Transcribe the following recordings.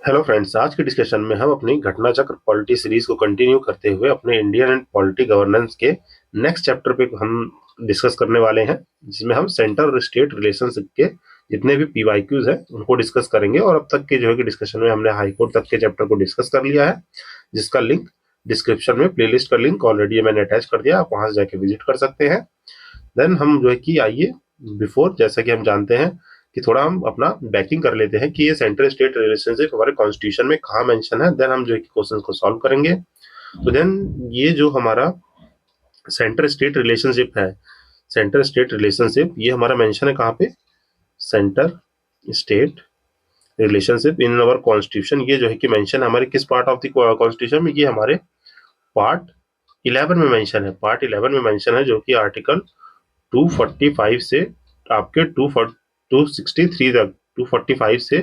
Hello friends, आज के discussion में हम अपनी घटना चक्र पॉलिटी सीरीज को कंटिन्यू करते हुए अपने इंडियन एंड पॉलिटी गवर्नेंस के नेक्स्ट चैप्टर पे हम डिस्कस करने वाले हैं, जिसमें हम सेंटर और स्टेट रिलेशनशिप के जितने भी पीवाईक्यूज हैं उनको डिस्कस करेंगे। और अब तक के जो है कि डिस्कशन में हमने हाई कोर्ट तक के चैप्टर को डिस्कस कर लिया है, जिसका लिंक डिस्क्रिप्शन में प्लेलिस्ट का लिंक ऑलरेडी मैंने अटैच कर दिया, आप वहां से जाके विजिट कर सकते हैं। देन हम जो है कि आइए बिफोर, जैसा कि हम जानते हैं कि थोड़ा हम अपना बैकिंग कर लेते हैं कि ये सेंट्रल स्टेट रिलेशनशिप हमारे कॉन्स्टिट्यूशन में कहाँ मेंशन है। देन हम जो है कि क्वेश्चन को सॉल्व करेंगे। तो देन ये जो हमारा सेंट्रल स्टेट रिलेशनशिप है, सेंट्रल स्टेट रिलेशनशिप ये हमारा मेंशन है कहाँ पे, centre state relationship in our constitution. ये जो है कि मेंशन है हमारे किस पार्ट ऑफ द कॉन्स्टिट्यूशन में, ये हमारे पार्ट 11 में मेंशन है। पार्ट 11 में मेंशन है, जो कि आर्टिकल 245 से आपके 263 तक, 245 से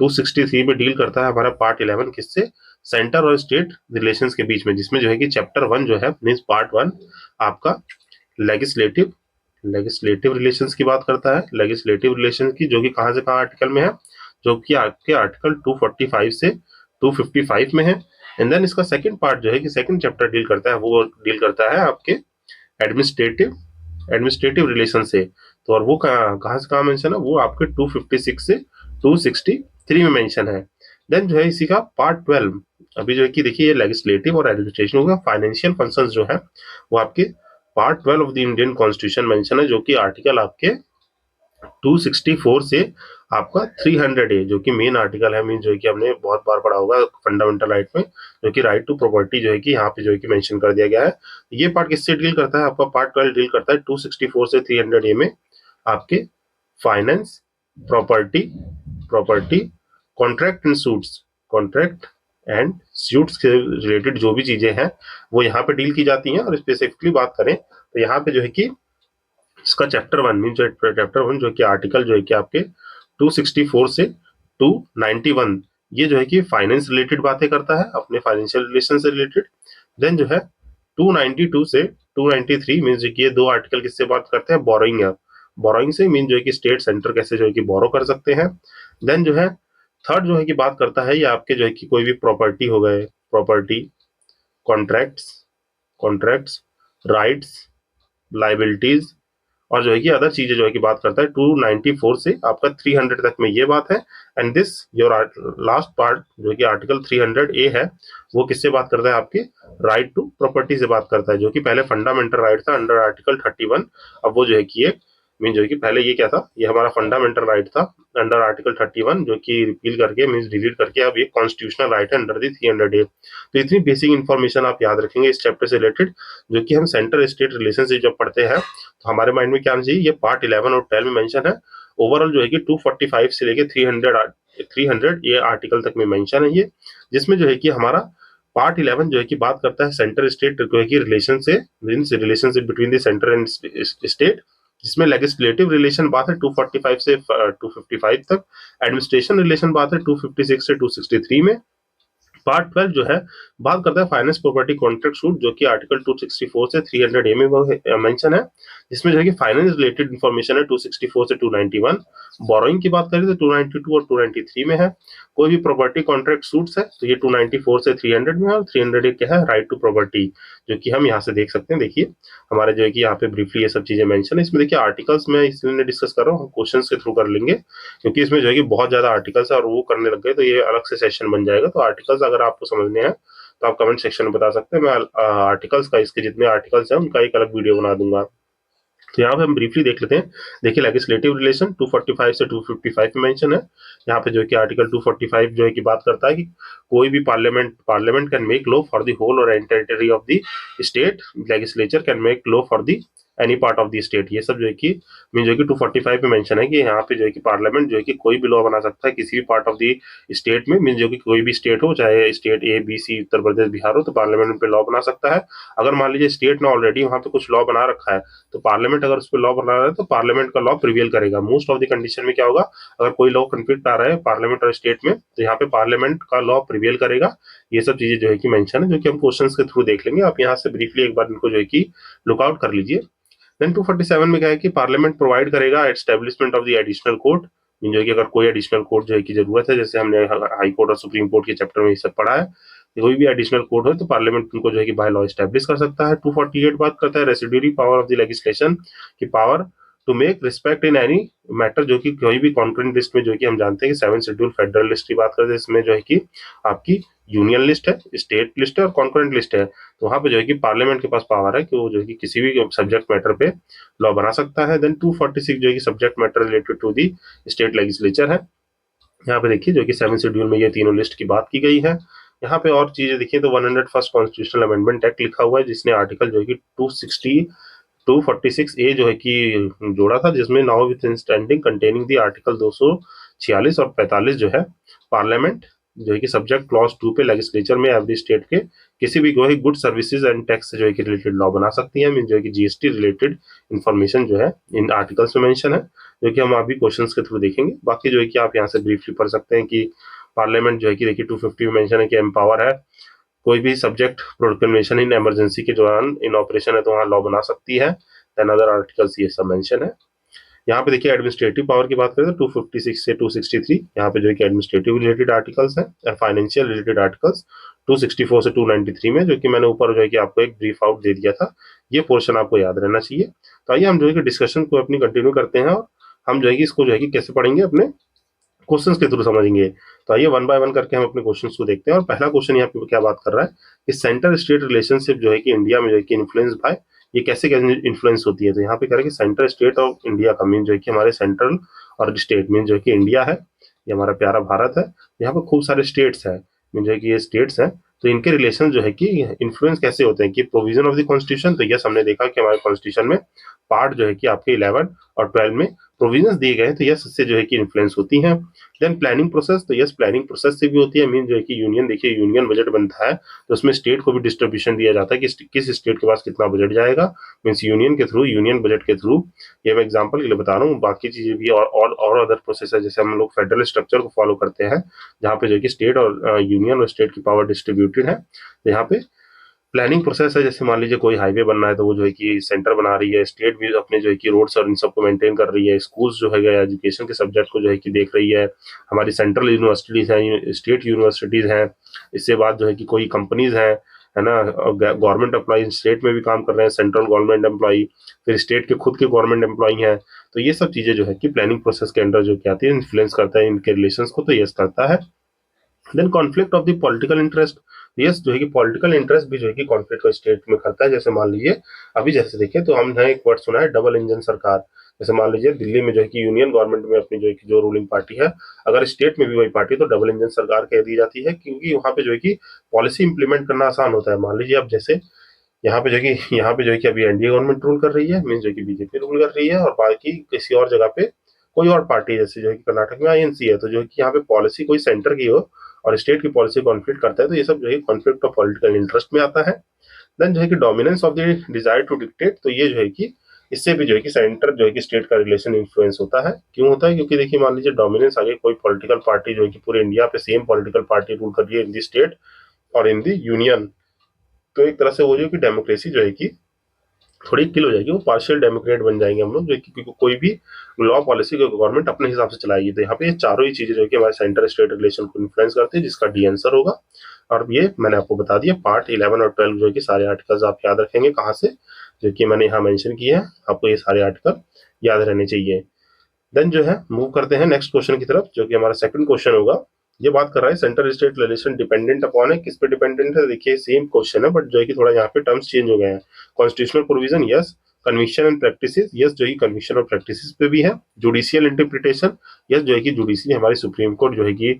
263 में डील करता है हमारा पार्ट 11 किससे, सेंटर और स्टेट रिलेशंस के बीच में, जिसमें जो है कि चैप्टर 1 जो है मींस पार्ट 1 आपका लेजिस्लेटिव लेजिस्लेटिव रिलेशंस की बात करता है। लेजिस्लेटिव रिलेशंस की जो कि कहां से कहां आर्टिकल में है, जो कि आपके आर्टिकल 245 से 255 में है। एंड देन इसका सेकंड पार्ट जो है कि सेकंड चैप्टर डील करता है, वो डील करता है आपके एडमिनिस्ट्रेटिव एडमिनिस्ट्रेटिव रिलेशन से। तो और वो कहाँ से कहाँ मेंशन है, वो आपके 256 से 263 में मेंशन है। देन जो है इसी का पार्ट 12, अभी जो है कि देखिए लेजिस्लेटिव और एडमिनिस्ट्रेशन होगा, फाइनेंशियल फंक्शंस जो है वो आपके part 12 of the Indian constitution mention है, जो कि आर्टिकल आपके 264 से आपका 300 है, जो कि मेन आर्टिकल है। मीन जो है कि हमने बहुत बार पढ़ा होगा फंडामेंटल राइट में, जो कि राइट टू प्रॉपर्टी जो है कि यहाँ पे जो है कि मेंशन कर दिया गया है। ये पार्ट किससे डील करता है, आपका पार्ट 12 डील करता है 264 से 300 ए में आपके finance, property property contract and suits, contract and suits के रिलेटेड जो भी चीजें हैं वो यहाँ पे डील की जाती हैं। और स्पेसिफिकली बात करें तो यहाँ पे जो है कि इसका चैप्टर 1 मीन जो चैप्टर 1 जो कि आर्टिकल जो है कि आपके 264 से 291, ये जो है कि फाइनेंस रिलेटेड बातें करता है, अपने फाइनेंशियल रिलेशन से रिलेटेड। देन जो है 292 से 293 मीन जो कि ये दो आर्टिकल किससे बात करते हैं, बोरोइंग है, बोरोइंग से मीन जो है कि स्टेट सेंटर कैसे जो है कि बोरो कर सकते हैं। देन जो है थर्ड जो है कि बात करता है ये आपके जो है कि कोई भी प्रॉपर्टी हो गए, property, contracts, contracts, rights, liabilities और जो है कि अदर चीजें जो है कि बात करता है 294 से आपका 300 तक में ये बात है। And this your last part जो कि आर्टिकल 300 ए है, वो किससे बात करता है, आपके राइट टू प्रॉपर्टी से बात करता है, जो कि पहले फंडामेंटल राइट था अंडर आर्टिकल 31। अब वो जो है कि एक मीन जो है कि पहले ये क्या था, ये हमारा फंडामेंटल राइट था अंडर आर्टिकल 31, जो कि रिपील करके मीन डिलीट करके अब ये कॉन्स्टिट्यूशनल राइट है अंडर दी 300 ए। तो इतनी बेसिक इन्फॉर्मेशन आप याद रखेंगे इस चैप्टर से रिलेटेड, जो कि हम सेंटर स्टेट रिलेशनशिप जब पढ़ते हैं तो हमारे माइंड में क्या आना चाहिए, ये पार्ट 11 और 12 में मेंशन है। ओवरऑल जो है कि 245 से लेके 300 ये आर्टिकल तक में मेंशन है ये, जिसमें जो है कि हमारा पार्ट 11 जो है कि बात करता है सेंटर स्टेट जो है कि रिलेशन से, relationship between the centre and state, जिसमें लेजिस्लेटिव रिलेशन बात है 245 से 255 तक, एडमिनिस्ट्रेशन रिलेशन बात है 256 से 263 में। पार्ट 12 जो है बात करता है फाइनेंस प्रॉपर्टी कॉन्ट्रैक्ट सूट, जो कि आर्टिकल 264 से 300 ए में वो मेंशन है, जिसमें जो है कि फाइनेंस रिलेटेड इंफॉर्मेशन है 264 से 291। बोरोइंग की बात करें तो 292 और 293 में है। कोई भी प्रॉपर्टी कॉन्ट्रैक्ट सूट्स है तो ये 294 से 300 में है। और 300 क्या है, राइट टू प्रॉपर्टी, जो कि हम यहाँ से देख सकते हैं। देखिए हमारे जो है कि यहाँ पे ब्रीफली ये सब चीजें मेंशन है। इसमें देखिए आर्टिकल्स में इसलिए डिस्कस कर रहा हूँ, हम क्वेश्चन के थ्रू कर लेंगे, क्योंकि इसमें जो है कि बहुत ज्यादा आर्टिकल्स है और वो करने लग गए तो ये अलग से सेशन बन जाएगा। तो आर्टिकल्स अगर आपको समझने हैं तो आप कमेंट सेक्शन में बता सकते हैं, मैं आर्टिकल्स का, इसके जितने आर्टिकल्स हैं उनका एक अलग वीडियो बना दूंगा। तो यहाँ पे हम ब्रीफली देख लेते हैं। देखिए लेजिस्लेटिव रिलेशन 245 से 255 में मेंशन है। यहाँ पे जो है कि आर्टिकल 245 जो है कि बात करता है कि कोई भी parliament can make law for the whole और territory of the state, legislature can make law for the any part of the state. ये सब जो है कि मीन जो है कि 245 में मेंशन है कि यहाँ पे जो है कि पार्लियामेंट जो है कि कोई भी लॉ बना सकता है किसी भी पार्ट ऑफ द स्टेट में, मीन जो कि कोई भी स्टेट हो, चाहे state A B C Uttar Pradesh Bihar हो, तो पार्लियामेंट पे लॉ बना सकता है। अगर मान लीजिए स्टेट ने ऑलरेडी वहां पे कुछ लॉ बना रखा है तो पार्लियामेंट अगर उस पर लॉ बना रहा है तो पार्लियामेंट का लॉ प्रिवेल करेगा। मोस्ट ऑफ द कंडीशन में क्या होगा, अगर कोई लॉ कन्फ्लिक्ट आ रहा है पार्लियामेंट और स्टेट में तो यहाँ पे पार्लियामेंट का लॉ प्रिवेल करेगा। ये सब चीजें जो है कि मेंशन है, जो कि हम क्वेश्चंस के थ्रू देख लेंगे। आप यहाँ से ब्रीफली एक बार इनको जो है कि लुकआउट कर लीजिए। देन 247 में क्या है कि पार्लियामेंट प्रोवाइड करेगा establishment of the additional court, जो है कि अगर कोई एडिशनल कोड जो है की जरूरत है, जैसे हमने हाई कोर्ट और सुप्रीम कोर्ट के चैप्टर में ये सब पढ़ा है, कोई भी एडिशनल कोड हो तो पार्लियामेंट उनको जो है कि बाय लॉ एस्टेब्लिश कर सकता है। 248 बात करता है residuary power of the legislation की power to make respect in any matter, जो कि कोई भी कॉन्करेंट लिस्ट में जो कि हम जानते हैं कि 7 शेड्यूल फेडरल लिस्ट की बात करते हैं, इसमें जो है कि आपकी यूनियन लिस्ट है, स्टेट लिस्ट है और कॉन्करेंट लिस्ट है। तो वहां पे जो है कि पार्लियामेंट के पास पावर है कि वो जो है कि किसी भी सब्जेक्ट मैटर पे लॉ बना सकता है। देन 246 जो है कि subject matter related to the state legislature है। यहाँ पे देखिए जो कि 7 शेड्यूल में ये तीनों लिस्ट की बात की गई है। यहाँ पे और चीजें देखिए तो 101st कॉन्स्टिट्यूशनल अमेंडमेंट एक्ट लिखा हुआ है, जिसने आर्टिकल जो है कि 246A जो है कि जोड़ा था, जिसमें now with standing containing the article 246 और 45 जो है पार्लियामेंट जो है कि सब्जेक्ट क्लॉज 2 पे लेजिस्लेचर में एवरी स्टेट के किसी भी गुड सर्विसेज एंड टैक्स जो है कि रिलेटेड लॉ बना सकती है। मीन जो है कि जीएसटी रिलेटेड इंफॉर्मेशन जो है इन आर्टिकल्स में मेंशन है, जो कि हम अभी क्वेश्चंस के थ्रू देखेंगे। बाकी जो है कि आप यहाँ से ब्रीफली पढ़ सकते हैं कि पार्लियामेंट जो है कि देखिए 250 में मेंशन है कि एम्पावर है कोई भी सब्जेक्ट प्रोक्लेमेशन इन इमरजेंसी के दौरान इन ऑपरेशन है तो वहां लॉ बना सकती है। देन अदर आर्टिकल्स ये सब मेंशन है। यहाँ पे देखिए एडमिनिस्ट्रेटिव पावर की बात करें तो 256 से 263 यहाँ पे जो है कि एडमिनिस्ट्रेटिव रिलेटेड आर्टिकल्स हैं, और फाइनेंशियल रिलेटेड आर्टिकल्स 264 से 293 में, जो कि मैंने ऊपर जो है कि आपको एक ब्रीफ आउट दे दिया था। ये पोर्शन आपको याद रहना चाहिए। तो आइए हम जो है कि डिस्कशन को अपनी कंटिन्यू करते हैं, और हम जो है कि इसको जो है कि कैसे पढ़ेंगे अपने क्वेश्चंस के थ्रू समझेंगे। तो आइए वन बाय वन करके हम अपने क्वेश्चंस को देखते हैं। और पहला क्वेश्चन यहाँ पे क्या बात कर रहा है कि सेंटर स्टेट रिलेशनशिप जो है कि इंडिया में जो है कि इन्फ्लुएंस बाय, ये कैसे इन्फ्लुएंस होती है। तो यहाँ पे कह रहे हैं कि सेंटर स्टेट ऑफ इंडिया का मीन जो है कि हमारे सेंट्रल और स्टेट मीन जो है कि इंडिया है, ये हमारा प्यारा भारत है, यहाँ पे खूब सारे स्टेट्स है, मीन जो है कि ये स्टेट्स हैं, तो इनके रिलेशन जो है कि इन्फ्लुएंस कैसे होते हैं कि प्रोविजन ऑफ द कॉन्स्टिट्यूशन। तो यस हमने देखा कि हमारे कॉन्स्टिट्यूशन में पार्ट जो है कि आपके 11 और 12 में प्रोविजंस दिए गए हैं, तो यस इससे जो है कि इन्फ्लुएंस होती हैं। देन प्लानिंग प्रोसेस, तो यस प्लानिंग प्रोसेस से भी होती है। मीन जो है कि यूनियन देखिए यूनियन बजट बनता है तो उसमें स्टेट को भी डिस्ट्रीब्यूशन दिया जाता है कि किस स्टेट के पास कितना बजट जाएगा, मीन्स यूनियन के थ्रू, यूनियन बजट के थ्रू। ये मैं एग्जांपल के लिए बता रहा हूँ, बाकी चीजें भी और अदर प्रोसेस है, जैसे हम लोग फेडरल स्ट्रक्चर को फॉलो करते हैं जहाँ पे जो है कि स्टेट और यूनियन और स्टेट की पावर डिस्ट्रीब्यूटेड है। तो यहाँ पे प्लानिंग प्रोसेस है, जैसे मान लीजिए कोई हाईवे बनना है तो वो जो है कि सेंटर बना रही है, स्टेट भी अपने जो है कि रोड्स और इन सबको मेंटेन कर रही है, स्कूल्स जो है एजुकेशन के सब्जेक्ट को जो है कि देख रही है, हमारी सेंट्रल यूनिवर्सिटीज हैं, स्टेट यूनिवर्सिटीज हैं। इससे बाद जो है कि कोई कंपनीज हैं, है ना, गवर्नमेंट एम्प्लॉय स्टेट में भी काम कर रहे हैं, सेंट्रल गवर्नमेंट एम्प्लॉय, फिर स्टेट के खुद के गवर्नमेंट एम्प्लॉय हैं। तो ये सब चीजें जो है कि प्लानिंग प्रोसेस के अंडर जो क्या आती है, इन्फ्लुएंस करता है इनके रिलेशंस को, तो यस करता है। Then conflict of the political interest, yes जो है कि पॉलिटिकल इंटरेस्ट भी जो है कि कॉन्फ्लिक्ट को स्टेट में करता है। जैसे मान लीजिए अभी जैसे देखिए तो हमने एक वर्ड सुना है डबल इंजन सरकार। जैसे मान लीजिए दिल्ली में जो है कि यूनियन गवर्नमेंट में अपनी जो है कि जो रूलिंग पार्टी है, अगर स्टेट में भी वही पार्टी, तो डबल इंजन सरकार कह दी जाती है, क्योंकि वहां पे जो है कि पॉलिसी इंप्लीमेंट करना आसान होता है। मान लीजिए अब जैसे यहाँ पे जो है कि अभी एनडीए गवर्नमेंट रूल कर रही है, मीन जो है कि बीजेपी रूल कर रही है, और बाकी किसी और जगह पे कोई और पार्टी, जैसे जो है कि कर्नाटक में आईएनसी है, तो जो है कि यहाँ पे पॉलिसी कोई सेंटर की हो और स्टेट की पॉलिसी कॉन्फ्लिक्ट करता है, तो ये सब जो है कॉन्फ्लिक्ट ऑफ पॉलिटिकल इंटरेस्ट में आता है। देन जो है कि dominance of the desire to dictate, तो ये जो है कि इससे भी जो है कि सेंटर जो है कि स्टेट का रिलेशन इन्फ्लुएंस होता है। क्यों होता है? क्योंकि देखिए मान लीजिए डोमिनेंस आगे कोई पॉलिटिकल पार्टी जो है कि पूरे इंडिया पे सेम पॉलिटिकल पार्टी रूल कर रही है इन दी स्टेट और इन दी यूनियन, तो एक तरह से वो जो कि डेमोक्रेसी जो है कि थोड़ी किल हो जाएगी, वो पार्शियल डेमोक्रेट बन जाएंगे हम लोग, जो कि कोई भी लॉ पॉलिसी को गवर्नमेंट अपने हिसाब से चलाएगी। तो यहाँ पे ये चारों ही चीजें जो कि हमारे सेंटर स्टेट रिलेशन को इन्फ्लुएंस करती है, जिसका डी आंसर होगा। और ये मैंने आपको बता दिया, पार्ट 11 और 12 जो कि सारे आर्टिकल्स आप याद रखेंगे कहाँ से, जो कि मैंने यहाँ मेंशन किए हैं, आपको ये सारे आर्टिकल याद रहने चाहिए। देन जो है मूव करते हैं नेक्स्ट क्वेश्चन की तरफ, जो कि हमारा सेकंड क्वेश्चन होगा। ये बात कर रहा है centre state relation dependent upon है, किस पे डिपेंडेंट है? देखिए सेम क्वेश्चन है, बट जो है कि थोड़ा यहाँ पे टर्म्स चेंज हो गए हैं। Constitutional provision yes, conviction and practices yes, जो है कन्विक्शन और प्रैक्टिसेस पे भी है। जुडिशियल इंटरप्रिटेशन यस, जो है कि जुडिशरी हमारी सुप्रीम कोर्ट जो है कि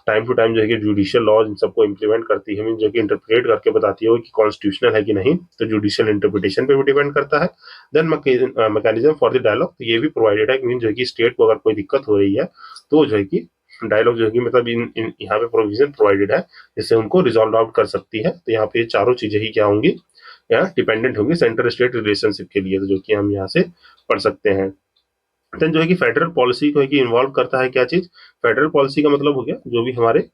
टाइम टू टाइम जो है कि जुडिशियल लॉज इन सबको इंप्लीमेंट करती है, जो कि इंटरप्रेट करके बताती है कि कॉन्स्टिट्यूशनल है कि नहीं, तो जुडिशियल इंटरप्रिटेशन पे भी डिपेंड करता है। Then mechanism for the dialogue, तो ये भी प्रोवाइडेड है, मीन जो है कि स्टेट को अगर कोई दिक्कत हो रही है तो जो है कि डायलॉग जो है कि मतलब यहाँ पे प्रोविजन प्रोवाइडेड है जिससे उनको रिजॉल्व आउट कर सकती है। तो यहाँ पे चारों चीजें ही क्या होंगी, यहाँ डिपेंडेंट होंगी सेंटर स्टेट रिलेशनशिप के लिए, तो जो कि हम यहाँ से पढ़ सकते हैं। देन जो है कि फेडरल पॉलिसी को है कि इन्वॉल्व करता है क्या चीज, फेडरल पॉलिसी का मतलब हो गया जो भी हमारे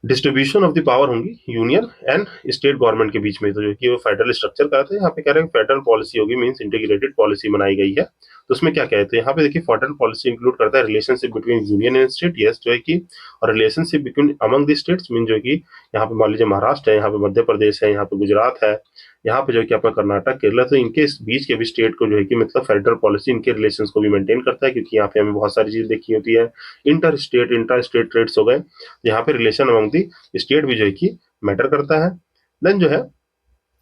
डिस्ट्रीब्यूशन ऑफ द पावर होंगी यूनियन एंड स्टेट गवर्नमेंट के बीच में, तो जो कि वो फेडरल स्ट्रक्चर का है। यहाँ पे कह रहे हैं फेडरल पॉलिसी होगी, मींस इंटीग्रेटेड पॉलिसी बनाई गई है। तो उसमें क्या क्या है, तो यहाँ पे देखिए फॉरेन पॉलिसी इंक्लूड करता है relationship between union and state, yes जो है कि, और relationship between among the states mean जो है कि यहाँ पे मान लीजिए महाराष्ट्र है, यहाँ पे मध्य प्रदेश है, यहाँ पे गुजरात है, यहाँ पे जो है कि अपना कर्नाटक केरला, तो इनके बीच के भी स्टेट को जो है कि मतलब फेडरल पॉलिसी इनके रिलेशन को भी मेंटेन करता है, क्योंकि यहाँ पे हमें बहुत सारी चीज देखी होती है। इंटर स्टेट ट्रेड्स हो गए, यहाँ पे रिलेशन अमंग दी स्टेट भी जो है कि मैटर करता है। देन जो है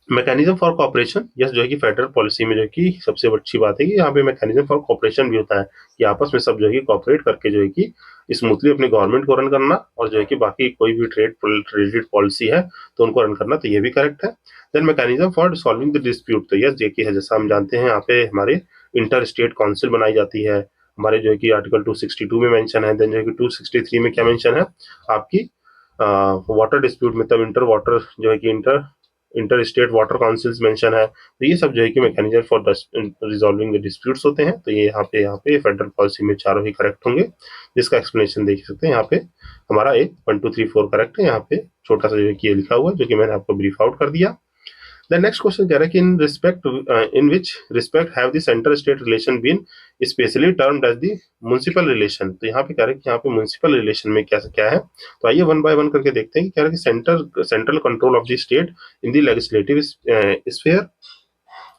मैकेनिज्म फॉर कॉपरेशन, यस जो है कि फेडरल पॉलिसी में जो है कि सबसे अच्छी बात है कि यहाँ पे मैकेनिज्म फॉर कॉपरेशन भी होता है, कि आपस में सब जो है कि कॉपरेट करके जो है कि स्मूथली अपनी गवर्नमेंट को रन करना, और जो है कि बाकी कोई भी ट्रेड रिलेटेड पॉलिसी है तो उनको रन करना, तो ये भी करेक्ट है। Then mechanism for solving the dispute, तो यस जो कि है, जैसा हम जानते हैं यहाँ पे हमारे इंटर स्टेट काउंसिल बनाई जाती है, हमारे जो है कि आर्टिकल 262 में मेंशन है। देन जो है कि 263 में क्या मेंशन है आपकी, वाटर डिस्प्यूट मतलब इंटर वाटर जो है कि inter state water councils mention है, तो ये सब जो है कि mechanism for resolving the disputes होते हैं। तो ये यहाँ पे फेडरल पॉलिसी में चारों ही करेक्ट होंगे, जिसका एक्सप्लेनेशन देख सकते हैं यहाँ पे हमारा एक 1 2 3 4 करेक्ट है, यहाँ पे छोटा सा जो है कि ये लिखा हुआ है जो कि मैंने आपको ब्रीफ आउट कर दिया। द नेक्स्ट क्वेश्चन कह रहा है कि in which respect have the centre state relation been specially termed as the municipal relation, तो यहाँ पे कह रहा है कि यहाँ पे म्युनिसिपल रिलेशन में क्या क्या है, तो आइए वन बाय वन करके देखते हैं कि कह रहा है कि central control of the state in the legislative sphere,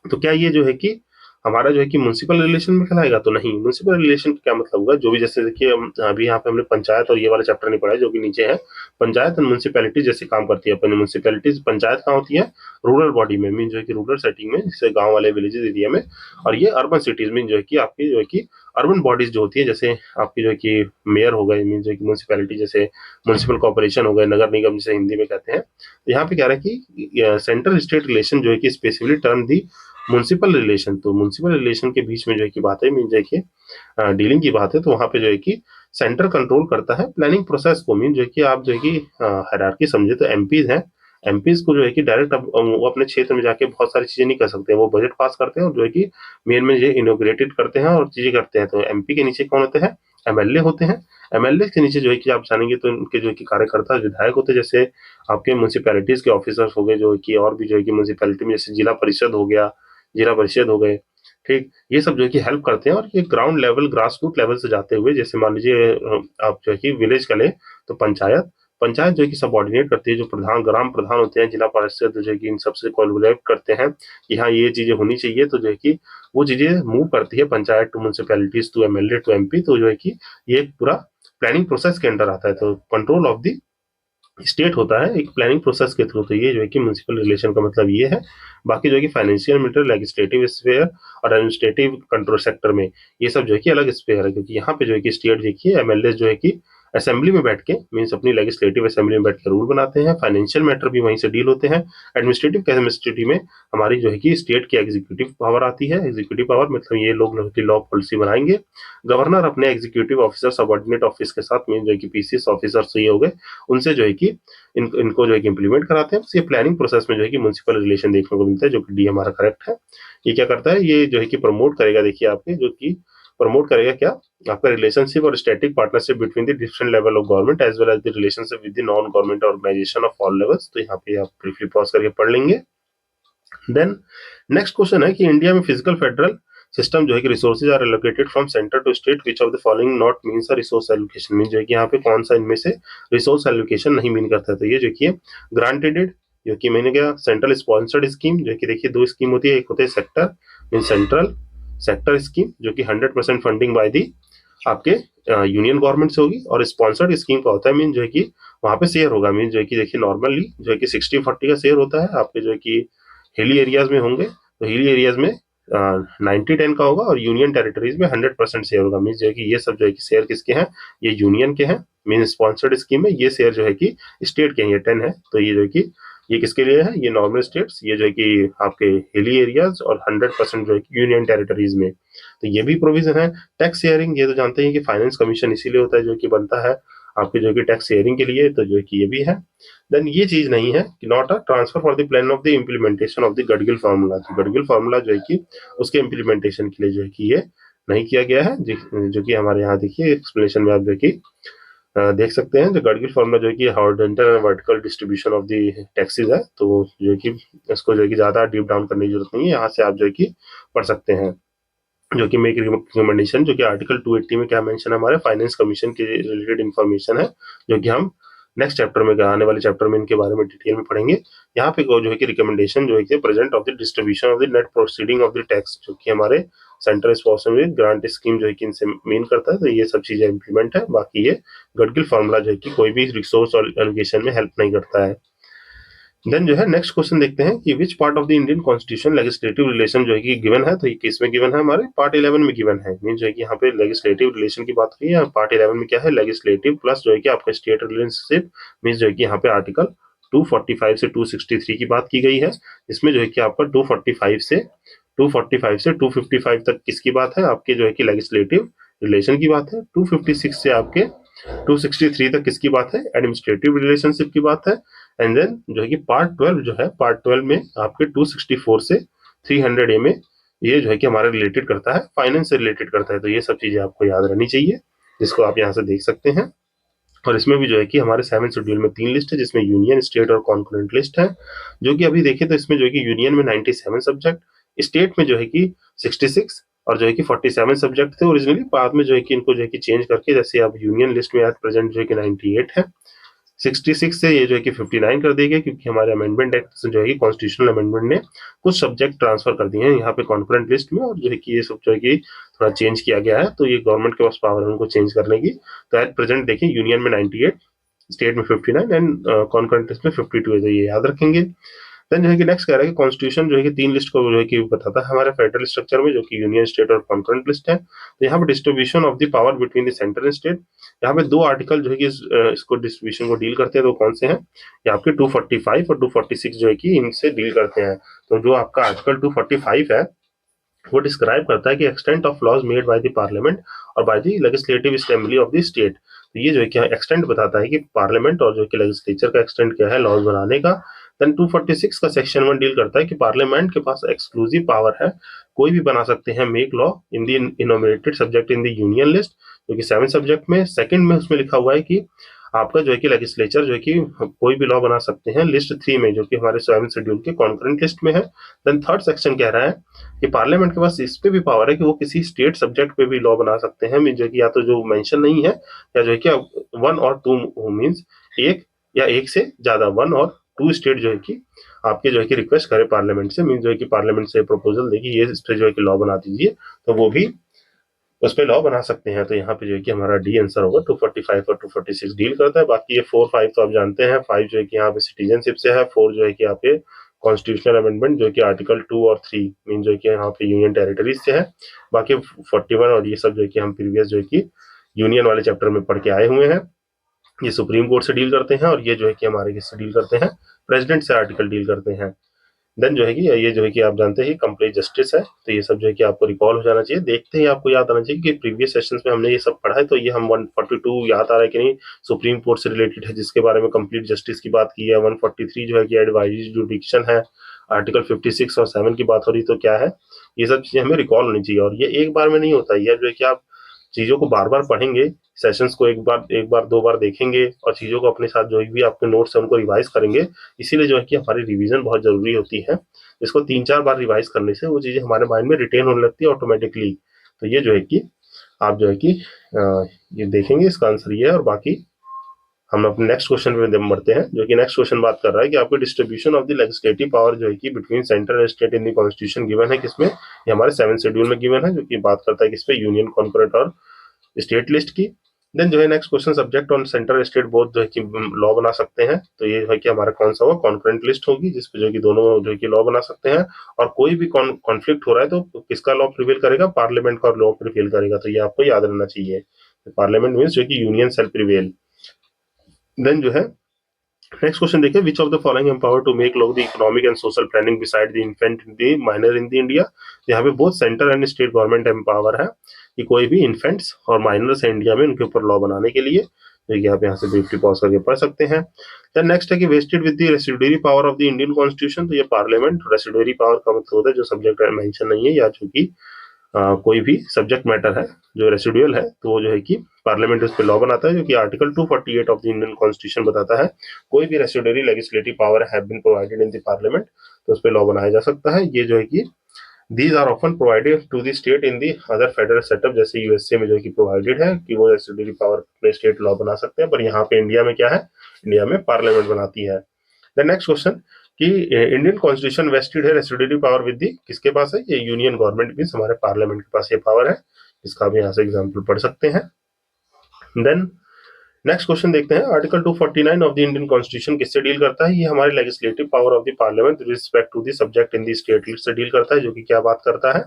तो क्या ये जो है कि हमारा जो है कि म्युनिसिपल रिलेशन में कहलाएगा, तो नहीं। म्युनिसिपल रिलेशन का क्या मतलब होगा, जो भी जैसे देखिए अभी यहाँ पे हमने पंचायत और ये वाला चैप्टर नहीं पढ़ा है जो कि नीचे है, पंचायत और म्युनिसिपैलिटी जैसे काम करती है अपनी म्युनिसिपैलिटीज, पंचायत कहाँ होती है, रूरल बॉडी में, मीन जो है कि रूरल सेटिंग में, जैसे गांव वाले विलेजेस एरिया में, और ये अर्बन सिटीज में जो है कि आपकी जो है कि अर्बन बॉडीज जो होती है, जैसे आपकी जो है कि मेयर हो गए, मीन जो है कि म्युनिसिपैलिटी जैसे म्युनिसिपल कॉर्पोरेशन हो गए, नगर निगम जिसे हिंदी में कहते हैं, तो यहाँ पे कह रहा है कि सेंट्रल स्टेट रिलेशन जो है कि स्पेसिफिकली टर्म दी म्युनिसिपल रिलेशन, तो म्युनिसिपल रिलेशन के बीच में जो है की बात है, मीन देखिए डीलिंग की बात है, तो वहां पे जो है कि सेंटर कंट्रोल करता है प्लानिंग प्रोसेस को, मीन जो है कि आप जो है कि हायरार्की समझे तो एमपीज हैं, एमपीज को जो है कि डायरेक्ट अब वो अपने क्षेत्र में जाके बहुत सारी चीजें नहीं कर सकते हैं, वो बजट पास करते हैं और जो है कि मेन में ये इनोग्रेटेड करते हैं और चीजें करते हैं, तो एमपी के नीचे कौन होते हैं, एमएलए होते हैं। एमएलए के नीचे जो है कि आप जानेंगे तो उनके जो है कि कार्यकर्ता विधायक होते हैं, जैसे आपके म्यूनिसिपैलिटीज के ऑफिसर्स हो गए जो है कि, और भी जो है कि म्यूनिसिपैलिटी में जैसे जिला परिषद हो गया, जिला परिषद हो गए, ठीक, ये सब जो है कि हेल्प करते हैं, और ये ground level grass root level से जाते हुए, जैसे मान लीजिए आप जो है कि विलेज का ले तो पंचायत, पंचायत जो है कि सबऑर्डिनेट करती है, जो प्रधान ग्राम प्रधान होते हैं, जिला परिषद जो है कि इन सबसे कोलैबोरेट करते हैं कि हाँ ये चीजें होनी चाहिए, तो जो है कि वो चीजें मूव करती है panchayat to municipalities to MLA to MP, तो जो है कि ये एक पूरा प्लानिंग प्रोसेस के अंडर आता है, तो कंट्रोल ऑफ द स्टेट होता है एक प्लानिंग प्रोसेस के थ्रू, तो ये जो है कि म्यूनिसिपल रिलेशन का मतलब ये है। बाकी जो है कि फाइनेंशियल मिलिट्री लेजिस्लेटिव स्फेयर और एडमिनिस्ट्रेटिव कंट्रोल सेक्टर में ये सब जो है कि अलग स्फेयर है, क्योंकि यहाँ पे जो है कि स्टेट देखिए एमएलए जो है कि असेंबली में बैठ के, मीन्स अपनी लेजिस्लेटिव असेंबली में बैठ के रूल बनाते हैं, फाइनेंशियल मैटर भी वहीं से डील होते हैं, एडमिनिस्ट्रेटिव कैपेसिटी में हमारी जो है कि स्टेट की एग्जीक्यूटिव पावर आती है, एग्जीक्यूटिव पावर मतलब ये लोग जो है कि लॉ पॉलिसी बनाएंगे, गवर्नर अपने एग्जीक्यूटिव ऑफिसर सबऑर्डिनेट ऑफिस के साथ, मीन जो है कि पीसीएस ऑफिसर ये हो गए, उनसे जो है कि इनको जो है कि इम्प्लीमेंट कराते हैं, ये प्लानिंग प्रोसेस में जो है कि म्यूनिसिपल रिलेशन देखने को मिलता है, जो कि डी हमारा करेक्ट है। ये क्या करता है, ये जो है कि प्रमोट करेगा, देखिए आपके जो कि प्रमोट करेगा क्या, आपका रिलेशनशिप और static partnership between the different level of government as well as the relationship with the non government organization of all levels, तो यहाँ पे आप ब्रीफली पॉज करके पढ़ लेंगे। देन नेक्स्ट क्वेश्चन है कि इंडिया में फिजिकल फेडरल सिस्टम जो है कि resources are allocated from centre to state, which of the following not means a resource allocation, mean जो है कि यहाँ पे कौन सा इनमें से रिसोर्स एलोकेशन नहीं मीन करता है, तो ये जो कि ग्रांटेड जो कि मैंने क्या, सेंट्रल स्पॉन्सर्ड स्कीम, जो कि देखिए दो स्कीम होती है, एक होते हैं sector mean central sector scheme जो कि 100% फंडिंग बाय दी आपके यूनियन गवर्नमेंट से होगी, और स्पॉन्सर्ड स्कीम का होता है मीन जो है कि वहां पे शेयर होगा, मीन जो है कि देखिए नॉर्मली जो है कि 60-40 का शेयर होता है, आपके जो है कि हिली एरियाज में होंगे तो हिली एरियाज में 90-10 का होगा, और यूनियन टेरिटरीज में 100% शेयर होगा, मीन जो है कि ये सब जो है कि शेयर किसके हैं, ये यूनियन के हैं, मीन स्पॉन्सर्ड स्कीम में ये शेयर जो है कि स्टेट के हैं, ये 10 है, तो ये जो है कि ये किसके लिए है, ये नॉर्मल स्टेट्स, ये जो है कि आपके हिली एरियाज, और 100% जो है कि यूनियन टेरिटरीज में, तो ये भी प्रोविजन है। टैक्स शेयरिंग, ये तो जानते हैं कि फाइनेंस कमीशन इसीलिए होता है जो कि बनता है आपके जो है कि टैक्स शेयरिंग के लिए, तो जो है कि ये भी है। देन ये चीज नहीं है कि not a transfer for the plan of the implementation of the Gadgil formula, तो गडगिल फार्मूला जो है कि उसके इम्प्लीमेंटेशन के लिए जो है कि ये नहीं किया गया है, जो कि हमारे यहाँ देखिए एक्सप्लेनेशन में आप जो है कि देख सकते हैं, जो गडगिल फार्मूला जो है कि horizontal and vertical distribution of the taxes है, तो जो है कि इसको जो है कि ज्यादा डीप डाउन करने की जरूरत नहीं है, यहाँ से आप जो है कि पढ़ सकते हैं। जो कि मेक रिकमेंडेशन, जो कि आर्टिकल 280 में क्या मेंशन है, हमारे फाइनेंस कमीशन के रिलेटेड इन्फॉर्मेशन है, जो कि हम नेक्स्ट चैप्टर में, आने वाले चैप्टर में इनके बारे में डिटेल में पढ़ेंगे। यहाँ पे जो है कि रिकमेंडेशन जो है कि present of the distribution of the net proceeding of the tax, जो कि हमारे सेंटर स्पॉन्सर्ड ग्रांट स्कीम जो है कि इनसे मीन करता है, तो ये सब चीजें इंप्लीमेंट है। बाकी ये गडगिल फॉर्मूला जो है कि कोई भी रिसोर्स एलोकेशन में हेल्प नहीं करता है। देन जो है नेक्स्ट क्वेश्चन देखते हैं कि which part of the Indian constitution legislative relation जो है कि गिवन है, तो ये किस में गिवन है, हमारे पार्ट 11 में गिवन है। मीन जो है कि यहाँ पे लेजिस्लेटिव रिलेशन की बात हुई है। पार्ट 11 में क्या है, लेजिस्लेटिव प्लस जो है कि आपका स्टेट रिलेशनशिप। मीन जो है कि यहाँ पे आर्टिकल 245 से 263 की बात की गई है। इसमें जो है कि आपका 245 से 255 तक किसकी बात है, आपके जो है कि लेजिस्लेटिव रिलेशन की बात है। 256 से आपके 263 तक किसकी बात है, एडमिनिस्ट्रेटिव रिलेशनशिप की बात है। एंड देन जो है कि पार्ट 12 जो है, पार्ट 12 में आपके 264 से 300 ए में ये जो है कि हमारा रिलेटेड करता है, फाइनेंस से रिलेटेड करता है। तो ये सब चीजें आपको याद रहनी चाहिए, जिसको आप यहाँ से देख सकते हैं। और इसमें भी जो है कि हमारे 7 शेड्यूल में 3 लिस्ट है, जिसमें यूनियन, स्टेट और कॉन्करेंट लिस्ट है। जो कि अभी देखें तो इसमें जो है कि यूनियन में 97 सब्जेक्ट, स्टेट में जो है कि 66 और जो है कि 47 सब्जेक्ट थे ओरिजिनली। बाद में जो है कि इनको जो है कि चेंज करके, जैसे अब यूनियन लिस्ट में आज प्रेजेंट जो है कि 98 है। 66 से ये जो है कि 59 कर दिए गए, क्योंकि हमारे अमेंडमेंट एक्ट से जो है कि कॉन्स्टिट्यूशनल अमेंडमेंट ने कुछ सब्जेक्ट ट्रांसफर कर दिए हैं यहाँ पे कॉन्करेंट लिस्ट में, और जो है कि ये सब जो है कि थोड़ा चेंज किया गया है। तो ये गवर्नमेंट के पास पावर है उनको चेंज करने की। तो एट प्रेजेंट देखिए यूनियन में 98, स्टेट में 59 एंड कॉन्करेंट लिस्ट में 52 है, तो ये याद रखेंगे। देन जो है कि नेक्स्ट कह रहा है कि कॉन्स्टिट्यूशन जो है कि 3 लिस्ट को जो है कि बताता है हमारे फेडरल स्ट्रक्चर में, जो कि यूनियन, स्टेट और कॉन्करेंट लिस्ट है। तो यहाँ पे distribution of the power between the centre and state, यहाँ पे 2 आर्टिकल जो है कि इसको डिस्ट्रीब्यूशन को डील करते हैं। तो कौन से हैं, ये आपके 245 और 246 जो है कि इनसे डील करते हैं। तो जो आपका आर्टिकल 245 है, वो डिस्क्राइब करता है कि extent of laws made by the parliament और by the legislative assembly of the state. तो ये जो है कि एक्सटेंट बताता है कि पार्लियामेंट और जो कि लेजिस्लेचर का एक्सटेंट क्या है लॉज बनाने का। देन 246 का सेक्शन 1 डील करता है कि पार्लियामेंट के पास एक्सक्लूसिव पावर है, कोई भी बना सकते हैं make law in the enumerated subject in the union list, जो कि 7 सब्जेक्ट में। सेकंड में उसमें लिखा हुआ है कि आपका जो है कि लेजिस्लेचर जो है कि कोई भी लॉ बना सकते हैं लिस्ट 3 में, जो कि हमारे 7 शेड्यूल के कॉन्करेंट लिस्ट में है। देन थर्ड सेक्शन कह रहा है कि पार्लियामेंट के पास इस पे भी पावर है कि वो किसी स्टेट सब्जेक्ट पे भी लॉ बना सकते हैं, मीन जो कि या तो जो मेंशन नहीं है, या जो है कि 1 और 2 मीन्स एक या एक से ज्यादा 1 और 2 स्टेट जो है कि आपके जो है कि रिक्वेस्ट करे पार्लियामेंट से, मीन जो है कि पार्लियामेंट से प्रपोजल देगी ये इस पे जो है कि लॉ बना दीजिए, तो वो भी उस पे लॉ बना सकते हैं। तो यहाँ पे जो है कि हमारा डी आंसर होगा। 245 और 246 डील करता है। बाकी ये 4, 5 तो आप जानते हैं। 5 जो है कि यहाँ पे सिटीजनशिप से है। 4 जो है कि आपके कॉन्स्टिट्यूशनल अमेंडमेंट, जो कि आर्टिकल 2 और 3 मीन जो है कि यहाँ पे यूनियन टेरिटरीज से है। बाकी 41 और ये सब जो है कि हम प्रीवियस जो है कि यूनियन वाले चैप्टर में पढ़ के आए हुए हैं। ये सुप्रीम कोर्ट से डील करते हैं, और ये जो है कि हमारे किससे डील करते हैं, प्रेसिडेंट से आर्टिकल डील करते हैं। देन जो है कि ये जो है कि आप जानते हैं कंप्लीट जस्टिस है। तो ये सब जो है कि आपको रिकॉल हो जाना चाहिए, देखते ही आपको याद आना चाहिए कि प्रीवियस सेशंस में हमने ये सब पढ़ा है। तो ये हम 142 याद आ रहा है कि नहीं, सुप्रीम कोर्ट से रिलेटेड है, जिसके बारे में कंप्लीट जस्टिस की बात की है। 143 जो है कि एडवाइजरी जुडिक्शन है। आर्टिकल 56 और 7 की बात हो रही, तो क्या है, ये सब चीजें हमें रिकॉल होनी चाहिए। और ये एक बार में नहीं होता है, जो है कि आप चीजों को बार बार पढ़ेंगे, सेशंस को एक बार 2 बार देखेंगे, और चीजों को अपने साथ जो भी आपके नोट्स है उनको रिवाइज करेंगे। इसीलिए जो है कि हमारी रिवीजन बहुत जरूरी होती है। इसको 3-4 बार रिवाइज करने से वो चीजें हमारे माइंड में रिटेन होने लगती है ऑटोमेटिकली। तो ये जो है कि आप जो है कि ये देखेंगे, इसका आंसर ये है। और बाकी हम अपने नेक्स्ट क्वेश्चन पे बढ़ते हैं, जो कि नेक्स्ट क्वेश्चन बात कर रहा है कि आपको distribution of the legislative power जो है कि between centre and state in the constitution given है किसमें, ये हमारे 7 शेड्यूल में गिवन है, जो कि बात करता है किसपे, यूनियन, कॉन्करेंट और स्टेट लिस्ट की। देन जो है next question, subject on centre state both जो है कि लॉ बना सकते हैं। तो ये है कि हमारा कौन सा होगा, कॉन्करेंट लिस्ट होगी, जिसपे जो कि दोनों जो है कि लॉ बना सकते हैं। और कोई भी कॉन्फ्लिक्ट हो रहा है तो किसका लॉ प्रिवेल करेगा, पार्लियामेंट का लॉ प्रिवेल करेगा। तो ये आपको याद रहना चाहिए। पार्लियामेंट मीन्स जो कि यूनियन सेल प्रिवेल। देन जो है नेक्स्ट क्वेश्चन देखिए, which of the following empower to make law the economic and social planning beside the infant in the minor in the India. यहाँ पे both centre and state government empower है कि कोई भी infants और miners है India में, उनके ऊपर लॉ बनाने के लिए। तो आप यहाँ से ब्रीफली पॉज करके पढ़ सकते हैं। देन नेक्स्ट है कि wasted with the residuary power of the Indian constitution. तो ये पार्लियामेंट, रेसिडुअरी पावर का मतलब होता है जो सब्जेक्ट मेंशन नहीं है, या चूंकि कोई भी सब्जेक्ट मैटर है जो रेसिडुअल है, तो वो जो है कि पार्लियामेंट उस पर लॉ बनाता है, जो कि article 248 of the Indian constitution बताता है कोई भी residuary legislative power have been provided in the parliament, तो उस पर लॉ बनाया जा सकता है। ये जो है कि these are often provided to the state in the other federal setup, जैसे यूएसए में जो है कि प्रोवाइडेड है कि वो रेसिड्यूरी पावर अपने स्टेट लॉ बना सकते हैं, पर यहाँ पे इंडिया में क्या है, इंडिया में पार्लियामेंट बनाती है। द नेक्स्ट क्वेश्चन कि इंडियन कॉन्स्टिट्यूशन वेस्टेड है रेसिड्यूरी पावर विद दी, किसके पास है, ये यूनियन गवर्नमेंट मींस हमारे पार्लियामेंट के पास ये पावर है। इसका भी यहाँ से एग्जाम्पल पढ़ सकते हैं। देन नेक्स्ट क्वेश्चन देखते हैं, article 249 of the Indian constitution किससे डील करता है, ये हमारे legislative power of the parliament with respect to the subject in the state से डील करता है, जो कि क्या बात करता है,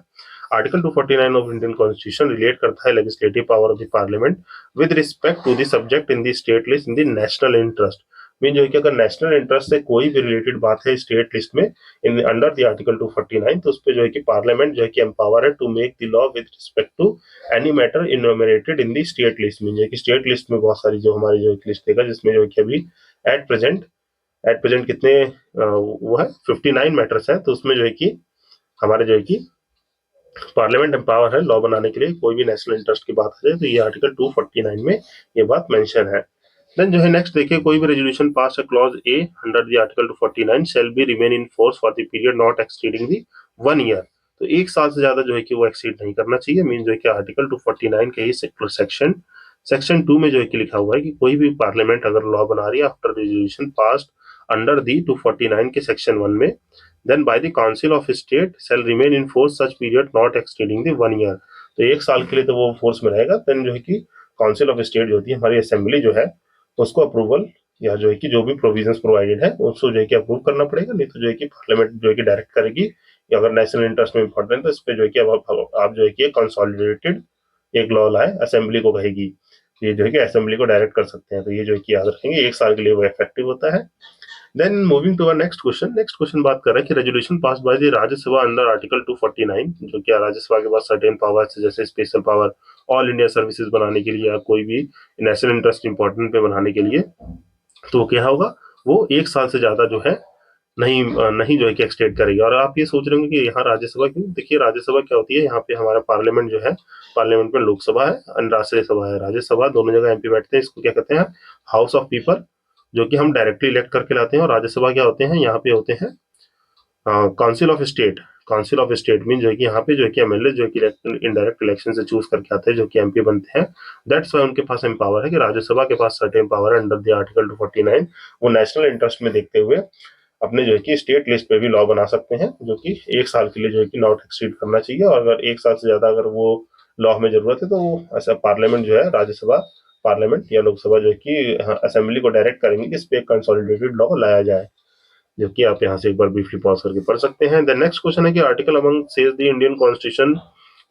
article 249 of Indian constitution relate करता है legislative power of the parliament with respect to the subject in the state list in the national interest. Mean जो है कि अगर नेशनल इंटरेस्ट से कोई भी रिलेटेड बात है स्टेट लिस्ट में इन अंडर द आर्टिकल 249, तो उस पर जो है कि पार्लियामेंट जो है कि एम्पावर है to make the law with respect to any matter enumerated in the state list. Mean जो कि स्टेट लिस्ट में बहुत सारी जो हमारी जो लिस्ट देगा, जिसमें जो कि अभी एट प्रेजेंट कितने वो है 59 मैटर्स है, तो उसमें जो है कि हमारे जो है कि पार्लियामेंट एम्पावर है लॉ बनाने के लिए, कोई भी नेशनल इंटरेस्ट की बात आ जाए तो ये आर्टिकल 249 में ये बात मेंशन है। देन जो है नेक्स्ट देखिए, कोई भी रेजोल्यूशन पास है clause A under the article 249 shall be remain in force for the period not exceeding the 1 year. तो एक साल से ज्यादा जो है कि वो एक्सीड नहीं करना चाहिए। मीन जो है कि आर्टिकल 249 के ही सेक्शन 2 में जो है कि लिखा हुआ है कि कोई भी पार्लियामेंट अगर लॉ बना रही है after resolution passed under the 249 के सेक्शन 1 में, then by the council of state shall remain in force such period not extending the 1 year. तो एक साल के लिए तो वो फोर्स में रहेगा। देन जो है कि काउंसिल ऑफ स्टेट जो होती है हमारी असेंबली जो है, उसको अप्रूवल या जो है कि जो भी प्रोविजंस प्रोवाइडेड है उसको जो है कि अप्रूव करना पड़ेगा, नहीं तो जो है कि पार्लियामेंट जो है कि डायरेक्ट करेगी कि अगर नेशनल इंटरेस्ट में इंपॉर्टेंट है तो इस पे जो है कि अब आप जो है कि कंसोलिडेटेड एक लॉ लाए, असेंबली को कहेगी, ये जो है कि असेंबली को डायरेक्ट कर सकते हैं। तो ये जो है कि याद रखेंगे, एक साल के लिए वो इफेक्टिव होता है। Then moving to next question बात कर रहा है कि resolution pass by the Rajya Sabha under article 249, जो कि राज्यसभा के पास सर्टेन पावर्स है, जैसे special power all India services बनाने के लिए या कोई भी नेशनल इंटरेस्ट इंपॉर्टेंट पे बनाने के लिए, तो क्या होगा, वो एक साल से ज्यादा जो है नहीं जो है कि एक्सटेंड करेगी। और आप ये सोच रहे होंगे कि यहाँ राज्यसभा क्यों, देखिए राज्यसभा क्या होती है, यहाँ पे हमारा पार्लियामेंट जो है, पार्लियामेंट में लोकसभा है और राष्ट्रीय सभा है, राज्यसभा दोनों जगह एमपी बैठते हैं, इसको क्या कहते हैं, हाउस ऑफ पीपल, जो कि हम डायरेक्टली इलेक्ट करके लाते हैं। और राज्यसभा क्या होते हैं, यहाँ पे होते हैं council of state. Council of state mean जो है कि यहाँ पे जो है कि एमएलए जो है कि इनडायरेक्ट इलेक्शन से चूज करके आते हैं, जो कि एमपी बनते हैं। दैट्स वाई उनके पास एम्पावर है कि राज्यसभा के पास सर्टेन पावर है अंडर द आर्टिकल 249, वो नेशनल इंटरेस्ट में देखते हुए अपने जो है कि स्टेट लिस्ट पे भी लॉ बना सकते हैं, जो कि एक साल के लिए जो है कि नॉट एक्सीड करना चाहिए। और अगर एक साल से ज्यादा अगर वो लॉ में जरूरत है तो ऐसा पार्लियामेंट जो है, राज्यसभा पार्लियामेंट या लोकसभा जो है कि असेंबली को डायरेक्ट करेंगे कि इस पे कंसोलिडेटेड लॉ लाया जाए, जो कि आप यहाँ से एक बार ब्रीफली पॉज करके पढ़ सकते हैं। द नेक्स्ट क्वेश्चन है कि article among says the Indian constitution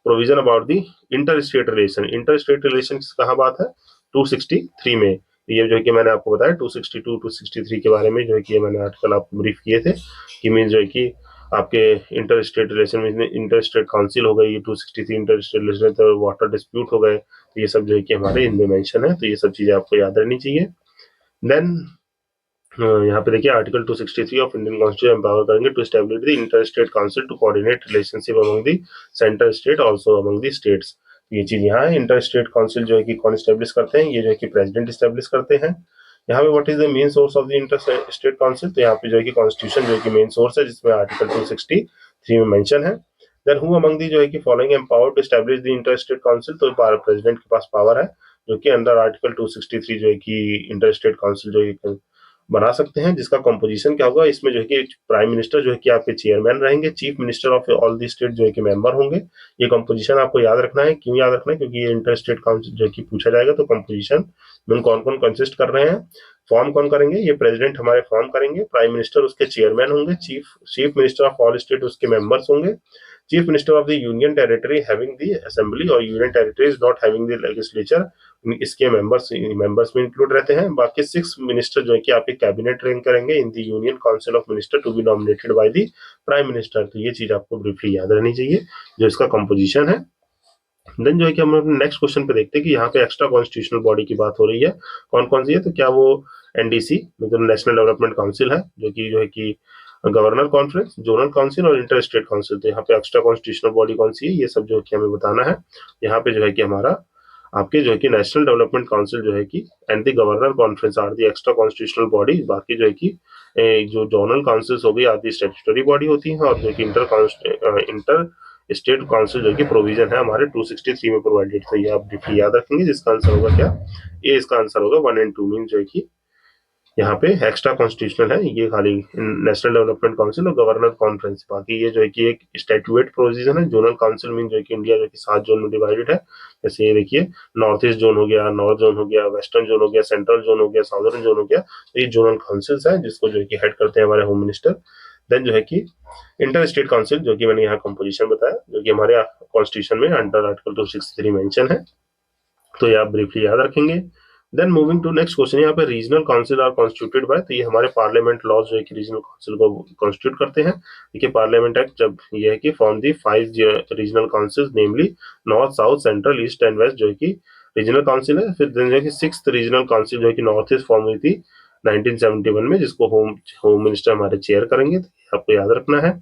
provision about the inter state relation. Inter state relation कहाँ बात है, 263 में। ये जो है कि मैंने आपको बताया 262 263 के बारे में, जो है कि मैंने आर्टिकल आपको ब्रीफ किए थे कि मीन जो है कि आपके इंटर स्टेट रिलेशन में इंटर स्टेट काउंसिल हो गई, 263 इंटर स्टेट रिलेशन, तो वाटर डिस्प्यूट हो गए, तो ये सब जो है कि हमारे इनमें मेंशन है, तो ये सब चीजें आपको याद रहनी चाहिए। देन यहाँ पे देखिए article 263 of Indian constitution empower करेंगे to establish the inter state council to coordinate relationship among the centre state also among the states. ये चीज यहाँ है, इंटर स्टेट काउंसिल जो है कि कौन एस्टैब्लिश करते हैं, ये जो है कि प्रेसिडेंट एस्टैब्लिश करते हैं। यहाँ पे what is the main source of the inter state council, तो यहाँ पे जो है कि कॉन्स्टिट्यूशन जो है कि मेन सोर्स है, जिसमें आर्टिकल 263 में मेंशन है। देन हु अमंग दी जो है कि following empower to establish the inter state council, तो प्रेसिडेंट के पास पावर है, जो कि अंडर आर्टिकल 263 जो है कि इंटर स्टेट काउंसिल जो है बना सकते हैं, जिसका कंपोजिशन क्या होगा, इसमें जो है कि प्राइम मिनिस्टर जो है कि आपके चेयरमैन रहेंगे, chief minister of all the state जो है कि मेंबर होंगे। ये कंपोजिशन आपको याद रखना है, क्यों याद रखना है, क्योंकि ये इंटर स्टेट काउंसिल जो है कि पूछा जाएगा, तो कंपोजिशन में कौन कौन कंसिस्ट कर रहे हैं, फॉर्म कौन करेंगे, ये प्रेसिडेंट हमारे फॉर्म करेंगे, प्राइम मिनिस्टर उसके चेयरमैन होंगे, chief minister of all state उसके मेंबर्स होंगे, chief minister of the union territory having the assembly और union territories not having the legislature, इसके मेंबर्स में इंक्लूड रहते हैं। बाकी 6 मिनिस्टर जो है कि आपके कैबिनेट रैंक करेंगे in the union council of minister to be nominated by the prime minister. तो ये चीज आपको ब्रीफली याद रहनी चाहिए, जो इसका कंपोजिशन है। देन जो है कि हम अपने नेक्स्ट क्वेश्चन पे देखते हैं कि यहाँ पे एक्स्ट्रा कॉन्स्टिट्यूशनल बॉडी की बात हो रही है, कौन कौन सी है, तो क्या वो एनडीसी मतलब नेशनल डेवलपमेंट काउंसिल है, जो है कि गवर्नर कॉन्फ्रेंस, जोनल काउंसिल और इंटर स्टेट काउंसिल। तो यहाँ पे एक्स्ट्रा कॉन्स्टिट्यूशनल बॉडी कौन सी है, ये सब जो है कि हमें बताना है। यहाँ पे जो है कि हमारा आपके जो है कि नेशनल डेवलपमेंट काउंसिल जो है कि and the governor conference are the extra constitutional body. बाकी जो है कि जो जोनल काउंसिल्स हो गई आदि स्टेटूटरी बॉडी होती है, और जो कि इंटर स्टेट काउंसिल जो कि प्रोविजन है हमारे 263 में प्रोवाइडेड। तो ये आप डिफली याद रखेंगे, जिसका आंसर होगा क्या, ए इसका आंसर होगा 1 एंड 2 मीन जो है कि यहाँ पे एक्स्ट्रा कॉन्स्टिट्यूशनल है, ये खाली नेशनल डेवलपमेंट काउंसिल और गवर्नर कॉन्फ्रेंस। बाकी ये जो है कि एक स्टैट्यूएट प्रोविजन है। जोनल काउंसिल मीन जो है कि इंडिया जो कि 7 जोन में डिवाइडेड है। जैसे ये देखिए, नॉर्थ ईस्ट जोन हो गया, नॉर्थ जोन हो गया, वेस्टर्न जोन हो गया, सेंट्रल जोन हो गया, साउदर्न जोन हो गया। तो ये जोनल काउंसिल्स है, जिसको जो है कि हेड करते हैं हमारे होम मिनिस्टर। देन जो है कि इंटर स्टेट काउंसिल, जो कि मैंने यहाँ कंपोजिशन बताया, जो कि हमारे कॉन्स्टिट्यूशन में अंडर आर्टिकल 263 मेंशन है। तो ये आप ब्रीफली याद रखेंगे। Then moving to next question, यहाँ पे regional council are constituted by, तो ये हमारे पार्लियामेंट लॉज जो है कि रीजनल काउंसिल को कॉन्स्टिट्यूट करते हैं। देखिए पार्लियामेंट एक्ट जब ये है कि form the 5 regional council, namely north, south, central, east and west, जो है कि रीजनल काउंसिल है। फिर जो है कि 6th रीजनल काउंसिल जो है कि नॉर्थ ईस्ट फॉर्म हुई थी 1971 में, जिसको होम मिनिस्टर हमारे चेयर करेंगे। तो आपको याद रखना है।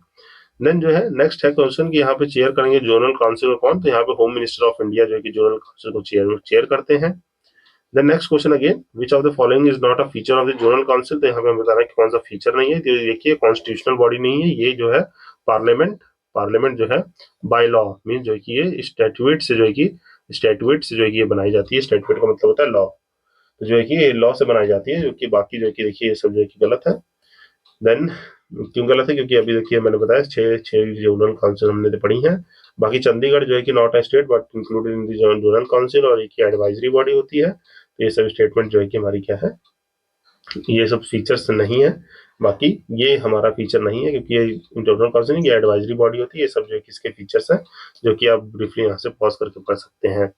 देन जो है नेक्स्ट है क्वेश्चन कि यहाँ पे चेयर करेंगे जोनल काउंसिल को कौन, तो यहाँ पे होम मिनिस्टर ऑफ इंडिया जो है कि जोनल काउंसिल को चेयर करते हैं। Then next question again, which of the following is not a feature of the zonal council, तो यहाँ पे हम बता रहे हैं कि कौन सा फीचर नहीं है। तो देखिए कॉन्स्टिट्यूशनल बॉडी नहीं है, ये जो है पार्लियामेंट पार्लियामेंट जो है बाय लॉ मीन जो है कि ये स्टैट्यूट से जो है कि ये बनाई जाती है। स्टैट्यूट का मतलब होता है लॉ, तो जो है कि लॉ से बनाई जाती है, जो कि बाकी जो है कि देखिए ये सब जो है कि गलत है। देन क्यों गलत है, क्योंकि अभी देखिए मैंने बताया छह जोनल काउंसिल हमने तो पढ़ी हैं। बाकी चंडीगढ़ जो है कि not a state but included in the zonal council, और एक एडवाइजरी बॉडी होती है। तो ये सब स्टेटमेंट जो है कि हमारी क्या है, ये सब फीचर्स नहीं है। बाकी ये हमारा फीचर नहीं है, क्योंकि ये जोनल काउंसिल की एडवाइजरी बॉडी होती है। ये सब जो है कि इसके फीचर्स हैं, जो कि आप ब्रीफली यहाँ से पॉज करके पढ़ सकते हैं।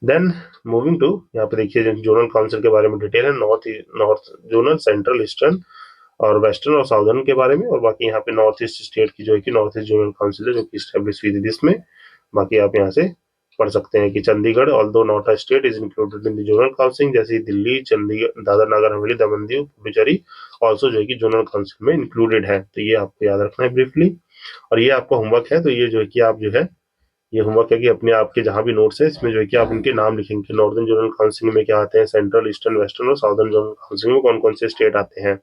देन मूविंग टू, यहाँ पे देखिए जोनल काउंसिल के बारे में डिटेल है, नॉर्थ जोनल, सेंट्रल, ईस्टर्न और वेस्टर्न और साउदर्न के बारे में। और बाकी यहाँ पे नॉर्थ ईस्ट स्टेट की जो है कि नॉर्थ ईस्ट जोनल काउंसिल है, जो कि स्टैब्लिश हुई थी इसमें। बाकी आप यहाँ से पढ़ सकते हैं कि Chandigarh although not a state is included in the zonal council, जैसे दिल्ली, चंडीगढ़, दादर नगर हवेली, दमन दीव, पुडुचेरी ऑल्सो जो है कि जोनल काउंसिल में इंक्लूडेड है। तो ये आपको याद रखना है ब्रीफली। और ये आपका होमवर्क है, तो ये जो है कि आप जो है, ये होमवर्क है कि अपने आपके जहां भी नोट्स है, इसमें जो है कि आप उनके नाम लिखेंगे। नॉर्दर्न जोनल काउंसिल में क्या आते हैं, सेंट्रल, ईस्टर्न, वेस्टर्न और साउदर्न जोनल काउंसिल में कौन कौन से स्टेट आते हैं।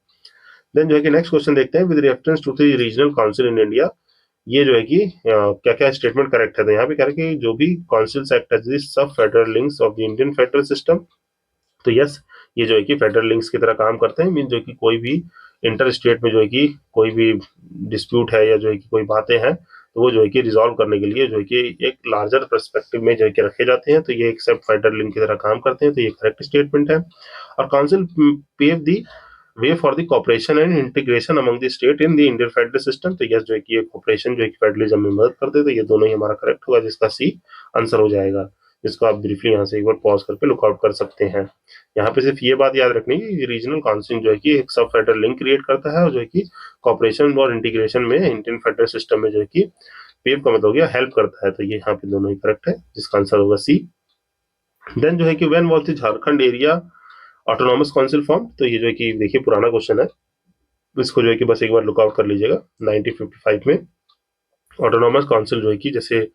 देन जो है कि नेक्स्ट क्वेश्चन देखते हैं, with reference to the regional council in India, ये जो है कि क्या क्या स्टेटमेंट करेक्ट है। तो यहाँ पे कह रहे हैं कि जो भी councils act as the sub federal links of the Indian federal system, तो यस, ये जो है कि फेडरल लिंक्स की तरह काम करते हैं। मीन जो कि कोई भी इंटर स्टेट में जो है कि कोई भी डिस्प्यूट है या जो है कि कोई बातें हैं, तो वो जो है कि रिजॉल्व करने के लिए जो है कि एक लार्जर पर्सपेक्टिव में जो है कि रखे जाते हैं। तो ये एक सब फेडरल लिंक की तरह काम करते हैं। तो ये करेक्ट स्टेटमेंट है। और council pave the way for the cooperation and integration among the state in the Indian federal system, तो यस जो है कि ये कॉपरेशन जो है कि फेडरलिज्म में मदद करते हैं। तो ये दोनों ही हमारा करेक्ट होगा, जिसका सी आंसर हो जाएगा। जिसको आप ब्रीफली यहाँ से एक बार पॉज करके लुकआउट कर सकते हैं। यहाँ पे सिर्फ ये बात याद रखनी है कि रीजनल काउंसिल जो है कि एक सब फेडरल लिंक क्रिएट करता है, और जो है कि कॉपरेशन और इंटीग्रेशन में इंडियन फेडरल सिस्टम में जो है कि पेव का मतलब हो गया हेल्प करता है। तो ये यहाँ पे दोनों ही करेक्ट है, जिसका आंसर होगा सी। देन जो है कि when was the Jharkhand area autonomous council form, तो ये जो है कि देखिए पुराना क्वेश्चन है, इसको जो है कि बस एक बार लुकआउट कर लीजिएगा। 1955 में ऑटोनॉमस काउंसिल जो है कि जैसे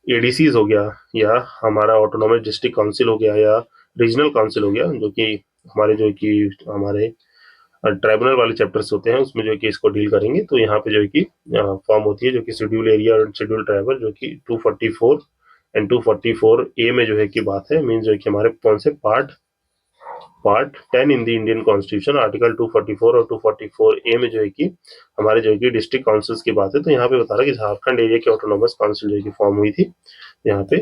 एडीसीज हो गया, या हमारा ऑटोनॉमस डिस्ट्रिक्ट काउंसिल हो गया, या रीजनल काउंसिल हो गया, जो कि हमारे जो है कि हमारे ट्राइब्यूनल वाले चैप्टर्स होते हैं, उसमें जो है कि इसको डील करेंगे। तो यहाँ पे जो है कि फॉर्म होती है जो कि शेड्यूल एरिया और शेड्यूल ट्राइबल, जो कि 244 एंड 244 ए में जो है कि बात है। मीन जो है कि हमारे कौन से part 10 in the Indian constitution, article 244 और 244 ए में जो है कि हमारे जो है कि डिस्ट्रिक्ट काउंसिल्स की बात है। तो यहाँ पे बता रहा है कि झारखंड एरिया की ऑटोनॉमस काउंसिल जो है कि फॉर्म हुई थी। यहाँ पे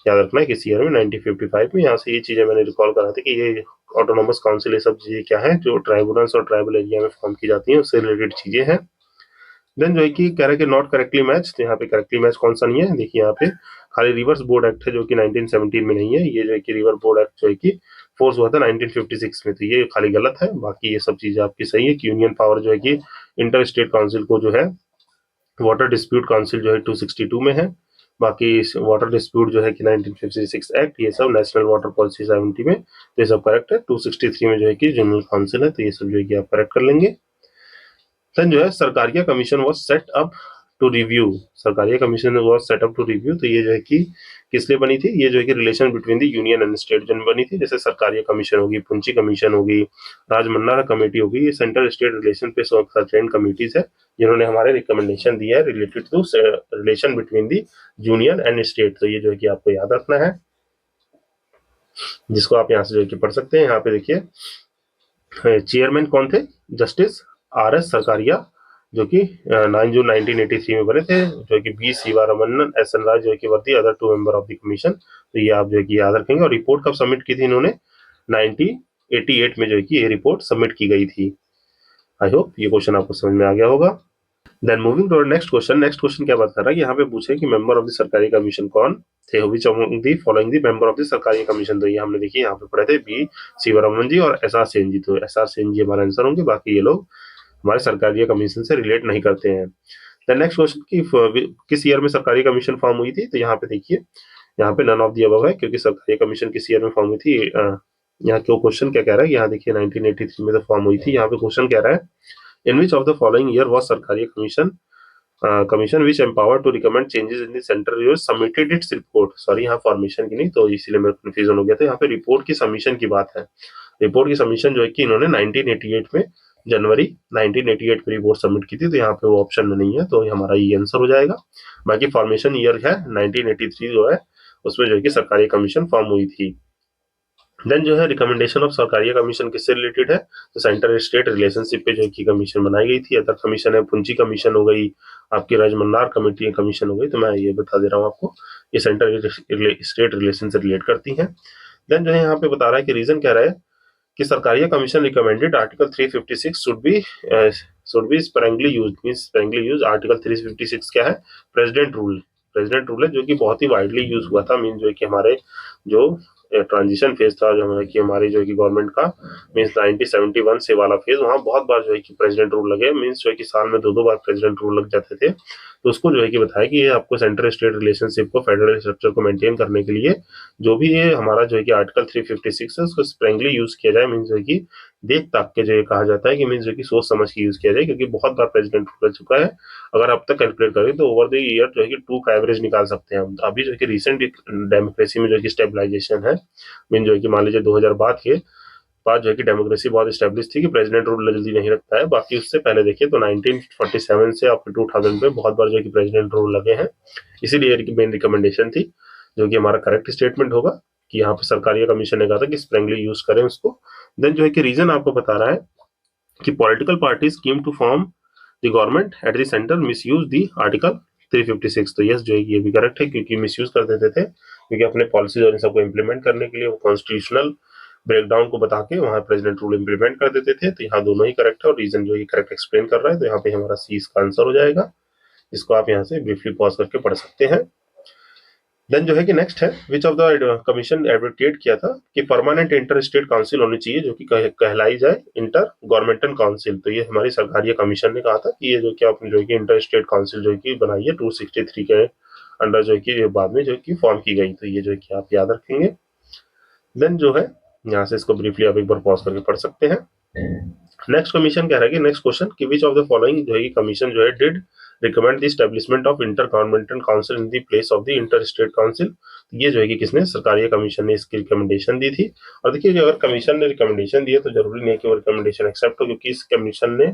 याद रखना है किस ईयर में, 1955 में। यहाँ से ये चीजें मैंने रिकॉल करा थी कि ये ऑटोनॉमस काउंसिल, ये सब चीजें क्या है जो ट्राइब्यूनल्स और ट्राइबल एरिया में फॉर्म की जाती हैं, उससे रिलेटेड चीजें हैं। देन जो है कि कह रहा है कि नॉट करेक्टली मैच, तो यहाँ पे करेक्टली मैच कौन सा नहीं है, देखिए यहाँ पे खाली रिवर्स बोर्ड एक्ट है, जो कि 1917 में नहीं है। ये जो है कि रिवर बोर्ड एक्ट जो है कि फोर्स हुआ था 1956 में, तो ये खाली गलत है। बाकी ये सब चीजें आपकी सही है कि यूनियन पावर जो है कि इंटर स्टेट काउंसिल को जो है वाटर डिस्प्यूट काउंसिल जो है 262 में है। बाकी वाटर डिस्प्यूट जो है कि 1956 एक्ट, ये सब नेशनल वाटर पॉलिसी 70 में, तो ये सब करेक्ट है। 263 में जो है कि जनरल काउंसिल है, तो ये सब जो है कि आप करेक्ट कर लेंगे। देन जो है Sarkaria commission was set up to review, Sarkaria commission was set up to review, तो ये जो है कि किस लिए बनी थी? ये जो है कि relation between the union and state जो बनी थी, जैसे सरकारिया कमीशन होगी, पुंची कमीशन होगी, राजमन्ना कमेटी होगी, ये सेंट्रल स्टेट रिलेशन पे सर्टेन कमिटीज है जिन्होंने हमारे रिकमेंडेशन दिया है related to relation between the union and state. तो ये जो है कि आपको याद रखना है, जिसको आप यहाँ से जो है कि पढ़ सकते हैं। यहाँ पे देखिए चेयरमैन कौन थे? Justice RS. सरकारिया, जो कि 9 जून 1983 में बने थे, जो कि बी शिवारमन, एस.एन. राय जो कि वर्दी other 2 member of the commission. तो ये आप जो है कि याद रखेंगे। और रिपोर्ट कब सबमिट की थी इन्होंने? 1988 में जो है कि ये रिपोर्ट सबमिट की गई थी। आई होप ये क्वेश्चन आपको समझ में आ गया होगा। Then moving to next question. Next question क्या बात कर रहा है कि यहाँ पे पूछे कि मेंबर ऑफ द सरकारी कमीशन कौन थे? Which among the following the member of the सरकारी कमीशन? तो ये हमने देखिए यहाँ पे पढ़े थे, बी शिवरामन जी और एस आर सेन जी। तो एस आर सेन जी हमारा आंसर होंगे, बाकी ये लोग हमारे सरकारी कमीशन से रिलेट नहीं करते हैं। देन नेक्स्ट क्वेश्चन की किस ईयर में सरकारी कमीशन फॉर्म हुई थी? तो यहाँ पे देखिए, यहाँ पे नन ऑफ दी अबव है, क्योंकि सरकारी कमीशन किस ईयर में फॉर्म हुई थी? यहाँ क्यों क्वेश्चन क्या कह रहा है, यहाँ देखिए 1983 में तो फॉर्म हुई थी। यहाँ पे क्वेश्चन कह रहा है in which of the following year was Sarkaria commission which empower to recommend changes in the central your submitted its report. Sorry, यहाँ फॉर्मेशन की नहीं, तो इसीलिए मेरे कंफ्यूजन हो गया था। यहाँ पे रिपोर्ट की सबमिशन की बात है। रिपोर्ट की सबमिशन जो है कि इन्होंने 1988 में जनवरी 1988 में रिपोर्ट सबमिट की थी, तो यहाँ पे वो ऑप्शन में नहीं है, तो हमारा ये आंसर हो जाएगा। बाकी फॉर्मेशन ईयर है 1983 जो है, उसमें जो है कि सरकारी कमीशन फॉर्म हुई थी। देन जो है रिकमेंडेशन ऑफ सरकारी कमीशन किससे रिलेटेड है? तो सेंटर स्टेट रिलेशनशिप पे जो है कि कमीशन बनाई गई थी। अदर कमीशन है, पुंची कमीशन हो गई, आपकी राजमन्नार कमेटी कमीशन हो गई। तो मैं ये बता दे रहा हूँ आपको, ये सेंटर स्टेट रिलेशन से रिलेट करती हैं। देन जो है यहाँ पे बता रहा है कि रीजन कह रहा है कि Sarkaria commission recommended article 356 should be sparingly used. Means sparingly use. Article 356 क्या है? President rule. प्रेसिडेंट रूल है, जो कि बहुत ही वाइडली यूज हुआ था। मीन जो है कि हमारे जो ट्रांजिशन फेज था, जो है कि हमारी जो है कि गवर्नमेंट का, मीन्स 1971 से वाला फेज, वहाँ बहुत बार जो है कि प्रेसिडेंट रूल लगे। मीन्स जो है कि साल में 2-2 बार प्रेसिडेंट रूल लग जाते थे। तो उसको जो है कि बताया कि ये आपको सेंटर स्टेट रिलेशनशिप को, फेडरल स्ट्रक्चर को मेंटेन करने के लिए जो भी ये हमारा जो है कि आर्टिकल 356 है, उसको स्प्रेंगली यूज किया जाए। मीन्स जो है कि देख ताक के जो ये कहा जाता है कि मीन्स जो कि सोच समझ के यूज किया जाए, क्योंकि बहुत बार प्रेसिडेंट रूल लग चुका है। अगर अब तक कैलकुलेट करें तो ओवर द ईयर जो है कि 2 का एवरेज निकाल सकते हैं हम। अभी जो है कि रिसेंट डेमोक्रेसी में जो है कि स्टेबलाइजेशन है, मीन जो है कि मान लीजिए 2000 बाद जो है कि डेमोक्रेसी बहुत स्टेब्लिश थी कि प्रेसिडेंट रूल जल्दी नहीं रखता है। बाकी उससे पहले देखिए तो 1947 से आपके 2000 पे बहुत बार जो है कि प्रेसिडेंट रूल लगे हैं। इसीलिए मेन रिकमेंडेशन थी, जो कि हमारा करेक्ट स्टेटमेंट होगा, कि यहाँ पे सरकारी कमीशन ने कहा था कि स्प्रेंगली यूज करें उसको। देन जो है कि रीजन आपको बता रहा है कि political parties came to form the government at the centre misuse the article 356। तो यस जो है ये भी करेक्ट है, क्योंकि मिसयूज कर देते थे, क्योंकि अपने पॉलिसीज और इन सबको इंप्लीमेंट करने के लिए वो कॉन्स्टिट्यूशनल ब्रेकडाउन को बता के वहां प्रेसिडेंट रूल इंप्लीमेंट कर देते थे। तो यहाँ दोनों ही करेक्ट है, और रीजन जो है करेक्ट एक्सप्लेन कर रहा है। तो यहाँ पे हमारा सी इसका आंसर हो जाएगा, इसको आप यहाँ से ब्रीफली पॉज करके पढ़ सकते हैं। देन जो है कि नेक्स्ट है, which of the commission advocate किया था कि परमानेंट इंटर स्टेट काउंसिल होनी चाहिए, जो कि कहलाई जाए इंटर गवर्नमेंटल काउंसिल। तो ये हमारी सरकारी कमीशन ने कहा था कि ये जो कि आपने जो है कि इंटर स्टेट काउंसिल जो है कि बनाई है 263 के अंडर, जो है कि बाद में जो है कि फॉर्म की गई। तो ये जो है कि आप याद रखेंगे। देन जो है यहाँ से इसको ब्रीफली आप एक बार पॉज करके पढ़ सकते हैं। नेक्स्ट कमीशन कह रहा है कि नेक्स्ट क्वेश्चन कि विच ऑफ द फॉलोइंग जो है कमीशन जो है did recommend the establishment of inter governmental council in the place of the inter state council. ये जो है कि किसने, सरकारी कमीशन ने इसकी रिकमेंडेशन दी थी। और देखिए जो अगर कमीशन ने रिकमेंडेशन दी है तो जरूरी नहीं है कि वो रिकमेंडेशन एक्सेप्ट हो, क्योंकि इस कमीशन ने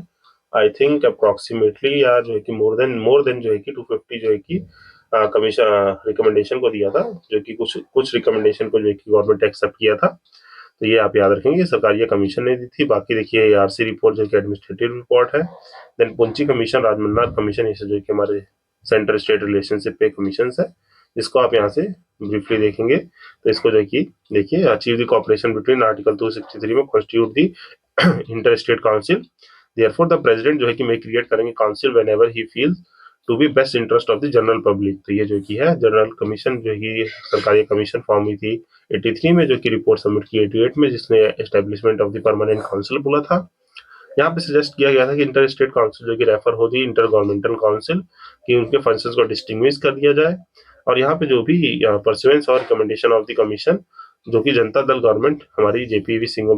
आई थिंक अप्रोक्सीमेटली या जो है कि मोर देन जो है कि 250 जो है कि कमीशन रिकमेंडेशन को दिया था, जो कि कुछ रिकमेंडेशन को जो है कि गवर्नमेंट एक्सेप्ट किया था। तो ये आप याद रखेंगे, सरकारी कमीशन ने दी थी। बाकी देखिए आरसी रिपोर्ट जो कि एडमिनिस्ट्रेटिव रिपोर्ट है। देन पुंची कमीशन, राजमन्नार कमीशन, ये जो कि हमारे सेंटर स्टेट रिलेशनशिप पे कमीशन है, जिसको आप यहाँ से ब्रीफली देखेंगे। तो इसको जो कि देखिए, achieve the cooperation between article 263 में constitute the inter state council. Therefore the president जो है कि मैं क्रिएट करेंगे council whenever he feels to be best interest of the general public. तो ये जो कि है जनरल कमीशन जो कि सरकारी कमीशन फॉर्म हुई थी 83 में, जो कि रिपोर्ट सबमिट की 88 में, जिसने establishment of the permanent council बोला था। यहाँ पे सजेस्ट किया गया था कि इंटर स्टेट काउंसिल जो कि रेफर होती इंटर गवर्नमेंटल काउंसिल, कि उनके फंक्शंस को डिस्टिंग्विश कर दिया जाए। और यहाँ पे जो भी परसुएंस और रिकमेंडेशन ऑफ द कमीशन, जो कि जनता दल गवर्नमेंट हमारी JP Singh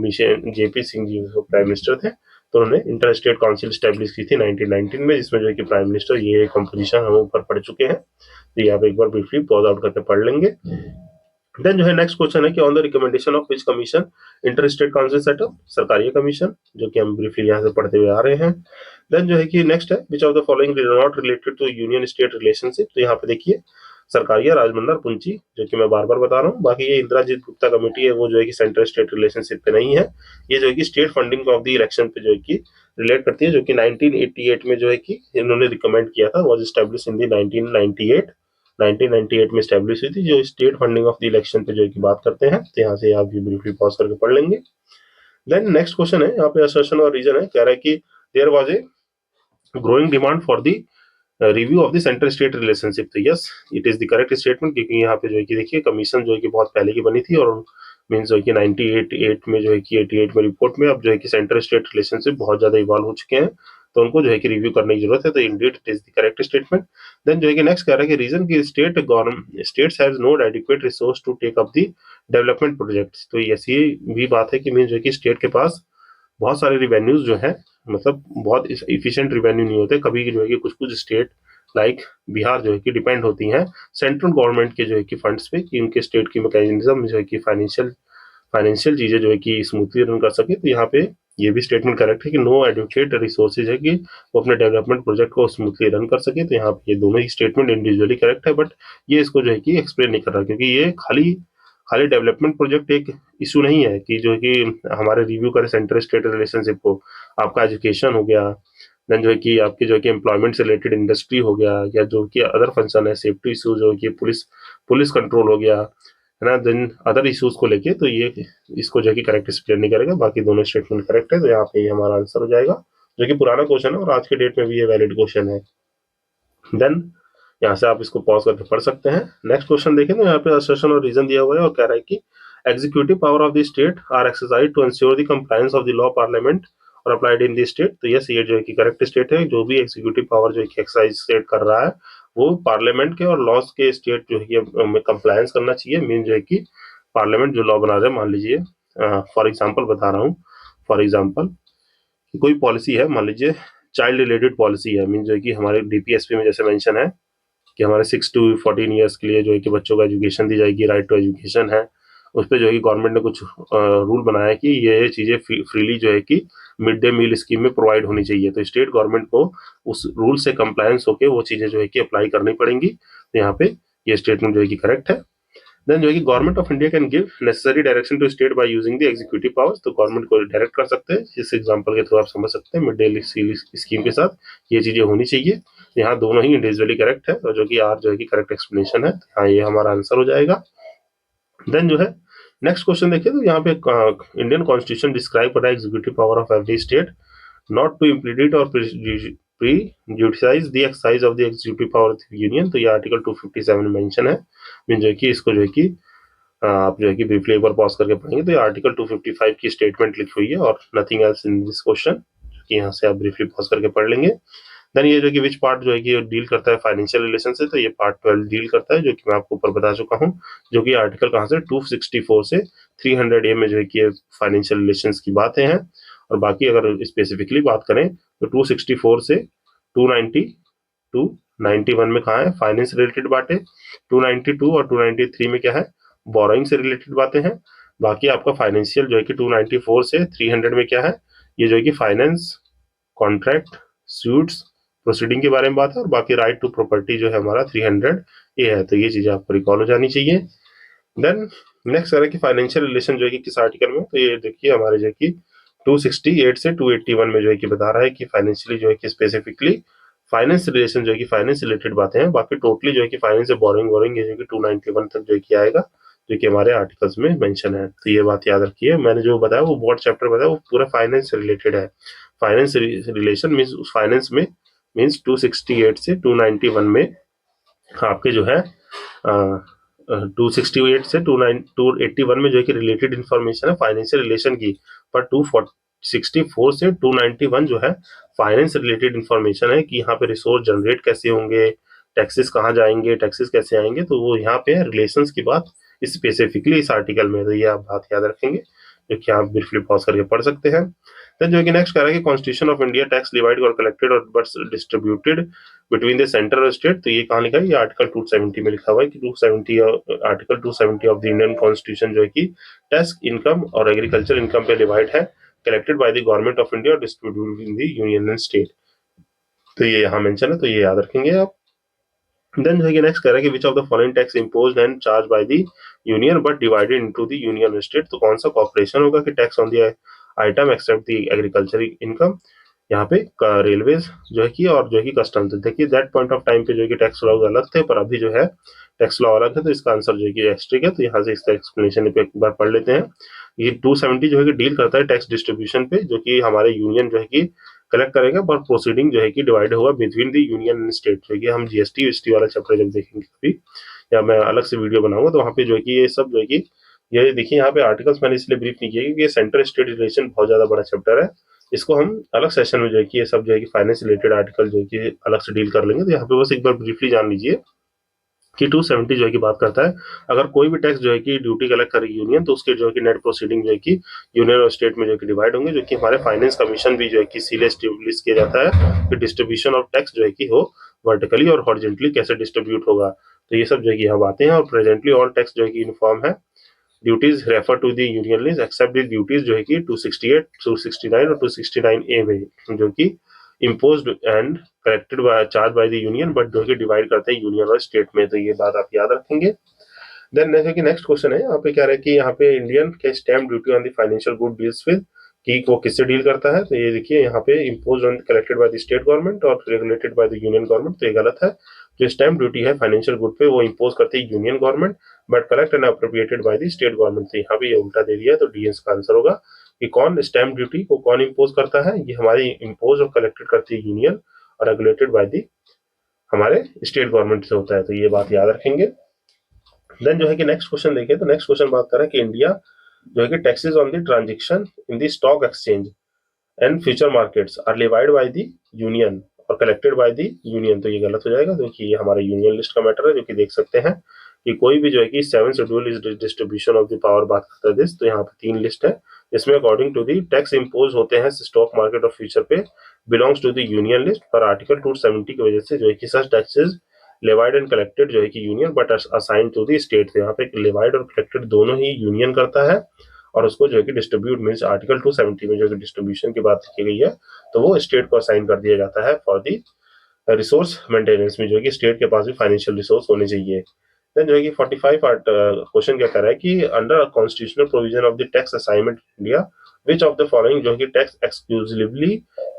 ji prime minister थे, तो उन्होंने इंटर स्टेट काउंसिल स्टैब्लिश की थी 1919 में, जिसमें जो है कि प्राइम मिनिस्टर, ये कंपोजिशन हम ऊपर पढ़ चुके हैं, तो ये आप एक बार ब्रीफली पॉज आउट करके पढ़ लेंगे। देन जो है नेक्स्ट क्वेश्चन है कि on the recommendation of which commission inter state council setup, सरकारी कमीशन, जो कि हम ब्रीफली यहाँ से पढ़ते हुए आ रहे हैं। देन जो है कि नेक्स्ट है which of the following not related to union state relationship, तो यहाँ पे देखिए सरकारिया, राजमंडल, पुंची, जो कि मैं बार बार बता रहा हूँ। बाकी ये इंदिराजीत गुप्ता कमेटी है, वो जो है कि सेंट्रल स्टेट रिलेशनशिप पे नहीं है, ये जो है कि state funding of the election पे जो है कि रिलेट करती है, जो कि 1988 में जो है कि इन्होंने रिकमेंड किया था, वॉज स्टैब्लिश इन दी 1998 में स्टैब्लिश हुई थी, जो state funding of the election पे जो है कि बात करते हैं। तो यहाँ से आप भी ब्रीफली पॉज करके पढ़ लेंगे। देन नेक्स्ट क्वेश्चन है, यहाँ पे असर्शन और रीजन है, कह रहा है कि there was a growing demand for the review of the central state relationship, तो yes it is the correct statement, क्योंकि यहाँ पे जो है कि देखिए कमीशन जो है कि बहुत पहले की बनी थी, और मीन्स जो है कि 98 में जो है कि 88 में रिपोर्ट में अब जो है कि सेंट्रल स्टेट रिलेशनशिप बहुत ज्यादा इवॉल्व हो चुके हैं, तो उनको जो है कि रिव्यू करने की जरूरत है, तो indeed it is the correct statement. Then जो है कि नेक्स्ट कह रहा है कि रीजन की state government states has no adequate resource to take up the development projects, तो ऐसी भी बात है कि मीन्स जो है कि स्टेट के पास बहुत सारे रिवेन्यूज जो है, मतलब बहुत इफिशिएंट रिवेन्यू नहीं होते, कभी जो है कि कुछ कुछ स्टेट लाइक बिहार जो है कि डिपेंड होती हैं सेंट्रल गवर्नमेंट के जो है कि फंड्स पे, कि उनके स्टेट की मैकेनिज्म जो है कि फाइनेंशियल चीजें जो है कि स्मूथली रन कर सके, तो यहाँ पे ये भी स्टेटमेंट करेक्ट है कि नो एडुकेट रिसोर्सेज है कि वो अपने डेवलपमेंट प्रोजेक्ट को स्मूथली रन कर सके, तो यहाँ पे ये दोनों ही स्टेटमेंट इंडिविजुअली करेक्ट है, बट ये इसको जो है कि एक्सप्लेन नहीं कर रहा, क्योंकि ये खाली खाली डेवलपमेंट प्रोजेक्ट एक इशू नहीं है कि जो है कि हमारे रिव्यू करे सेंट्रल स्टेट रिलेशनशिप को, आपका एजुकेशन हो गया, देन जो है कि आपकी जो है कि एम्प्लॉयमेंट से रिलेटेड इंडस्ट्री हो गया, या जो कि अदर फंक्शन है, सेफ्टी इशू जो है कि पुलिस पुलिस कंट्रोल हो गया, है ना, देन अदर इश्यूज को लेके, तो ये इसको जो है कि करेक्ट एक्सप्लेन नहीं करेगा, बाकी दोनों स्टेटमेंट करेक्ट है, तो यहाँ पे ये हमारा आंसर हो जाएगा, जो कि पुराना क्वेश्चन है और आज के डेट में भी ये वैलिड क्वेश्चन है। देन यहाँ से आप इसको पॉज करके पढ़ सकते हैं। नेक्स्ट क्वेश्चन देखें तो यहाँ पे असर्शन और रीजन दिया हुआ है, और कह रहा है कि executive power of the state are exercise to ensure the compliance of the law parliament और अप्लाइड इन द स्टेट, तो यस ये जो है कि करेक्ट स्टेट है, जो भी एग्जीक्यूटिव पावर जो है कि एक्सरसाइज स्टेट कर रहा है, वो पार्लियामेंट के और लॉज के स्टेट जो है कि कंप्लायंस करना चाहिए, मीन जो है कि पार्लियामेंट जो लॉ बना रहे हैं, मान लीजिए फॉर एग्जाम्पल बता रहा हूँ, फॉर एग्जाम्पल कोई पॉलिसी है, मान लीजिए चाइल्ड रिलेटेड पॉलिसी है, मीन जो है कि हमारे डीपीएसपी में जैसे मेंशन है कि हमारे 6 to 14 ईयर्स के लिए जो है कि बच्चों को एजुकेशन दी जाएगी, राइट टू एजुकेशन है, उस पर जो है कि गवर्नमेंट ने कुछ रूल बनाया है कि ये चीज़ें फ्रीली जो है कि मिड डे मील स्कीम में प्रोवाइड होनी चाहिए, तो स्टेट गवर्नमेंट को उस रूल से कंप्लायंस होकर वो चीज़ें जो है कि अप्लाई करनी पड़ेंगी, तो यहाँ पे ये स्टेटमेंट जो है कि करेक्ट है। देन जो है कि government of India can give necessary direction to state by using the executive powers, तो गवर्नमेंट को डायरेक्ट कर सकते हैं, इस एग्जांपल के थ्रू आप समझ सकते हैं मिड डे मील स्कीम के साथ ये चीजें होनी चाहिए, यहाँ दोनों ही इंडिविजुअली करेक्ट है, और जो कि आर जो है कि करेक्ट एक्सप्लेनेशन है, हाँ ये हमारा आंसर हो जाएगा। देन जो है नेक्स्ट क्वेश्चन देखिए, तो यहाँ पे इंडियन कॉन्स्टिट्यूशन डिस्क्राइब कर रहा है executive power of every state not to impede और prejudice the exercise of the executive power of the union, तो ये आर्टिकल 257 में मेंशन है, मीन जो है कि इसको जो है कि आप जो है कि ब्रीफली एक बार पॉज करके पढ़ेंगे, तो ये आर्टिकल 255 की स्टेटमेंट लिखी हुई है और nothing else in this question, कि यहाँ से आप ब्रीफली पॉज करके पढ़ लेंगे। देन ये जो कि विच पार्ट जो है कि डील करता है फाइनेंशियल रिलेशन से, तो ये पार्ट 12 डील करता है, जो कि मैं आपको ऊपर बता चुका हूँ, जो कि आर्टिकल कहाँ से 264 से 300A में जो है कि ये फाइनेंशियल रिलेशंस की बातें हैं, और बाकी अगर स्पेसिफिकली बात करें तो 264 से 291 में कहाँ है फाइनेंस रिलेटेड बातें, 292 और 293 में क्या है बोरोइंग से रिलेटेड बातें हैं, बाकी आपका फाइनेंशियल जो है कि 294 से 300 में क्या है, ये जो है कि फाइनेंस, कॉन्ट्रैक्ट, सूट्स, प्रोसीडिंग के बारे में बात है, और बाकी राइट टू प्रॉपर्टी जो है हमारा 300A है, तो ये चीजें आपको रिकॉल हो जानी चाहिए। देन नेक्स्ट है कि फाइनेंशियल रिलेशन जो है कि किस आर्टिकल में, तो ये देखिए हमारे जो है कि 268 से 281 में जो है कि बता रहा है कि फाइनेंशियली जो है कि स्पेसिफिकली फाइनेंस रिलेशन जो है कि फाइनेंस रिलेटेड बातें हैं, बाकी टोटली जो है कि फाइनेंस से बोरिंग बोरिंग जो है कि 291 तक जो है कि आएगा, जो कि हमारे आर्टिकल्स में मेंशन है, तो ये बात याद रखिए, मैंने जो बताया वो बोर्ड चैप्टर बताया वो पूरा फाइनेंस से रिलेटेड है, फाइनेंस रिलेशन मीन्स फाइनेंस में मीन्स 268 से 291 में आपके जो है 268 से 281 में जो है कि रिलेटेड इंफॉर्मेशन है फाइनेंशियल रिलेशन की, पर 264 से 291 जो है फाइनेंस रिलेटेड इंफॉर्मेशन है कि यहाँ पे रिसोर्स जनरेट कैसे होंगे, टैक्सेस कहाँ जाएंगे, टैक्सेस कैसे आएंगे, तो वो यहाँ पे रिलेशंस की बात स्पेसिफिकली इस आर्टिकल में, तो ये आप बात याद रखेंगे, जो कि आप ब्रीफली पॉज करके पढ़ सकते हैं। देन जो है कि नेक्स्ट कह रहा है कि constitution of India tax divide और कलेक्टेड और but distributed between the centre और स्टेट। तो ये कहाँ लिखा है, ये आर्टिकल 270 में लिखा हुआ है कि 270 article 270 of the Indian constitution जो है कि टैक्स इनकम और एग्रीकल्चर इनकम पे डिवाइड है, collected by the government of India और distributed in the union and state. तो ये यहाँ मेंशन है, तो ये याद रखेंगे आप। देन जो है कि नेक्स्ट कह रहा है कि which of the following tax imposed and charge by the union but divided into the union state. तो कौन सा कॉर्पोरेशन होगा कि tax on the item except the agriculture income, यहाँ पे रेलवेज जो है कि और जो है कि कस्टम। तो देखिए दैट पॉइंट ऑफ टाइम पे जो है कि टैक्स लॉ अलग थे, पर अभी जो है टैक्स लॉ अलग है, तो इसका आंसर जो है कि एस्ट्रिक है। तो यहाँ से इसका एक्सप्लेनेशन पे एक बार पढ़ लेते हैं। ये 270 जो है कि डील करता है टैक्स डिस्ट्रीब्यूशन पे, जो कि हमारे यूनियन जो है कि कलेक्ट करेगा, पर प्रोसीडिंग जो है कि डिवाइड होगा between the union and state. जो है कि हम जीएसटी वीएसटी वाला चैप्टर जब देखेंगे कभी, या मैं अलग से वीडियो बनाऊंगा, तो वहाँ पे जो है कि ये सब जो है कि ये देखिए यहाँ पे आर्टिकल्स मैंने इसलिए ब्रीफ नहीं किया क्योंकि ये सेंटर स्टेट रिलेशन बहुत ज्यादा बड़ा चैप्टर है। इसको हम अलग सेशन में जो है कि ये सब जो है कि फाइनेंस रिलेटेड आर्टिकल जो है कि अलग से डील कर लेंगे। तो यहाँ पे बस एक बार ब्रीफली जान लीजिए कि 270 जो है कि बात करता है, अगर कोई भी टैक्स जो है कि ड्यूटी कलेक्ट करेगी यूनियन, तो उसके जो है कि नेट प्रोसीडिंग जो है कि यूनियन और स्टेट में जो है कि डिवाइड होंगे, जो कि हमारे फाइनेंस कमीशन भी जो है कि इसीलिए स्टेब्लिश किया जाता है कि डिस्ट्रीब्यूशन ऑफ टैक्स जो है कि हो वर्टिकली और हॉरिजॉन्टली कैसे डिस्ट्रीब्यूट होगा। तो ये सब जो है कि यहाँ बातें हैं, और प्रेजेंटली ऑल टैक्स जो है कि यूनिफॉर्म है। Duties refer to the union list except the duties जो है कि 268, 269 और 269A में, जो कि imposed and collected by charge by the union, but जो कि डिवाइड करते हैं यूनियन और स्टेट में। तो ये बात आप याद रखेंगे। देन जैसे कि नेक्स्ट क्वेश्चन है यहाँ पे क्या है कि यहाँ पे इंडियन के stamp duty on the financial good deals with, कि वो किससे डील करता है। तो ये देखिए यहाँ पे impose on collected by the state government और regulated by the union government. तो ये गलत है। जो स्टैम्प ड्यूटी है फाइनेंशियल गुड पे, वो इम्पोज करती है union government, but collect and appropriated by the state government. तो यहाँ पे ये उल्टा दे दिया है, तो डी का आंसर होगा कि कौन स्टैम्प ड्यूटी को कौन इम्पोज करता है, ये हमारी इम्पोज और कलेक्टेड करती है यूनियन और रेगुलेटेड बाय द हमारे स्टेट गवर्नमेंट से होता है। तो ये बात याद रखेंगे। देन जो है कि नेक्स्ट क्वेश्चन देखिए, तो नेक्स्ट क्वेश्चन बात कर रहा है कि इंडिया जो है कि taxes on the transaction in the stock exchange and future markets are levied by the union और कलेक्टेड बाय द यूनियन। तो ये गलत हो जाएगा, क्योंकि ये हमारे यूनियन लिस्ट का मैटर है, जो कि देख सकते हैं कि कोई भी जो है कि 7 schedule is distribution of the power बात करता है दिस। तो यहाँ पे 3 लिस्ट है, इसमें according to the tax impose होते हैं स्टॉक मार्केट और फ्यूचर पे, belongs to the union list. पर आर्टिकल 270 की वजह से जो है कि such taxes levied and collected जो है कि union but assign to the state. तो यहाँ पे लेवाइड और कलेक्टेड दोनों ही यूनियन करता है, और उसको जो है कि डिस्ट्रीब्यूट मीन्स आर्टिकल 270 में जो कि डिस्ट्रीब्यूशन की बात की गई है, तो वो स्टेट को असाइन कर दिया जाता है फॉर दी रिसोर्स मेंटेनेंस में, जो है कि स्टेट के पास भी फाइनेंशियल रिसोर्स होने चाहिए। देन जो है कि 45 क्वेश्चन क्या कर रहा है कि under constitutional provision of the tax assignment India which of the following जो है कि tax exclusively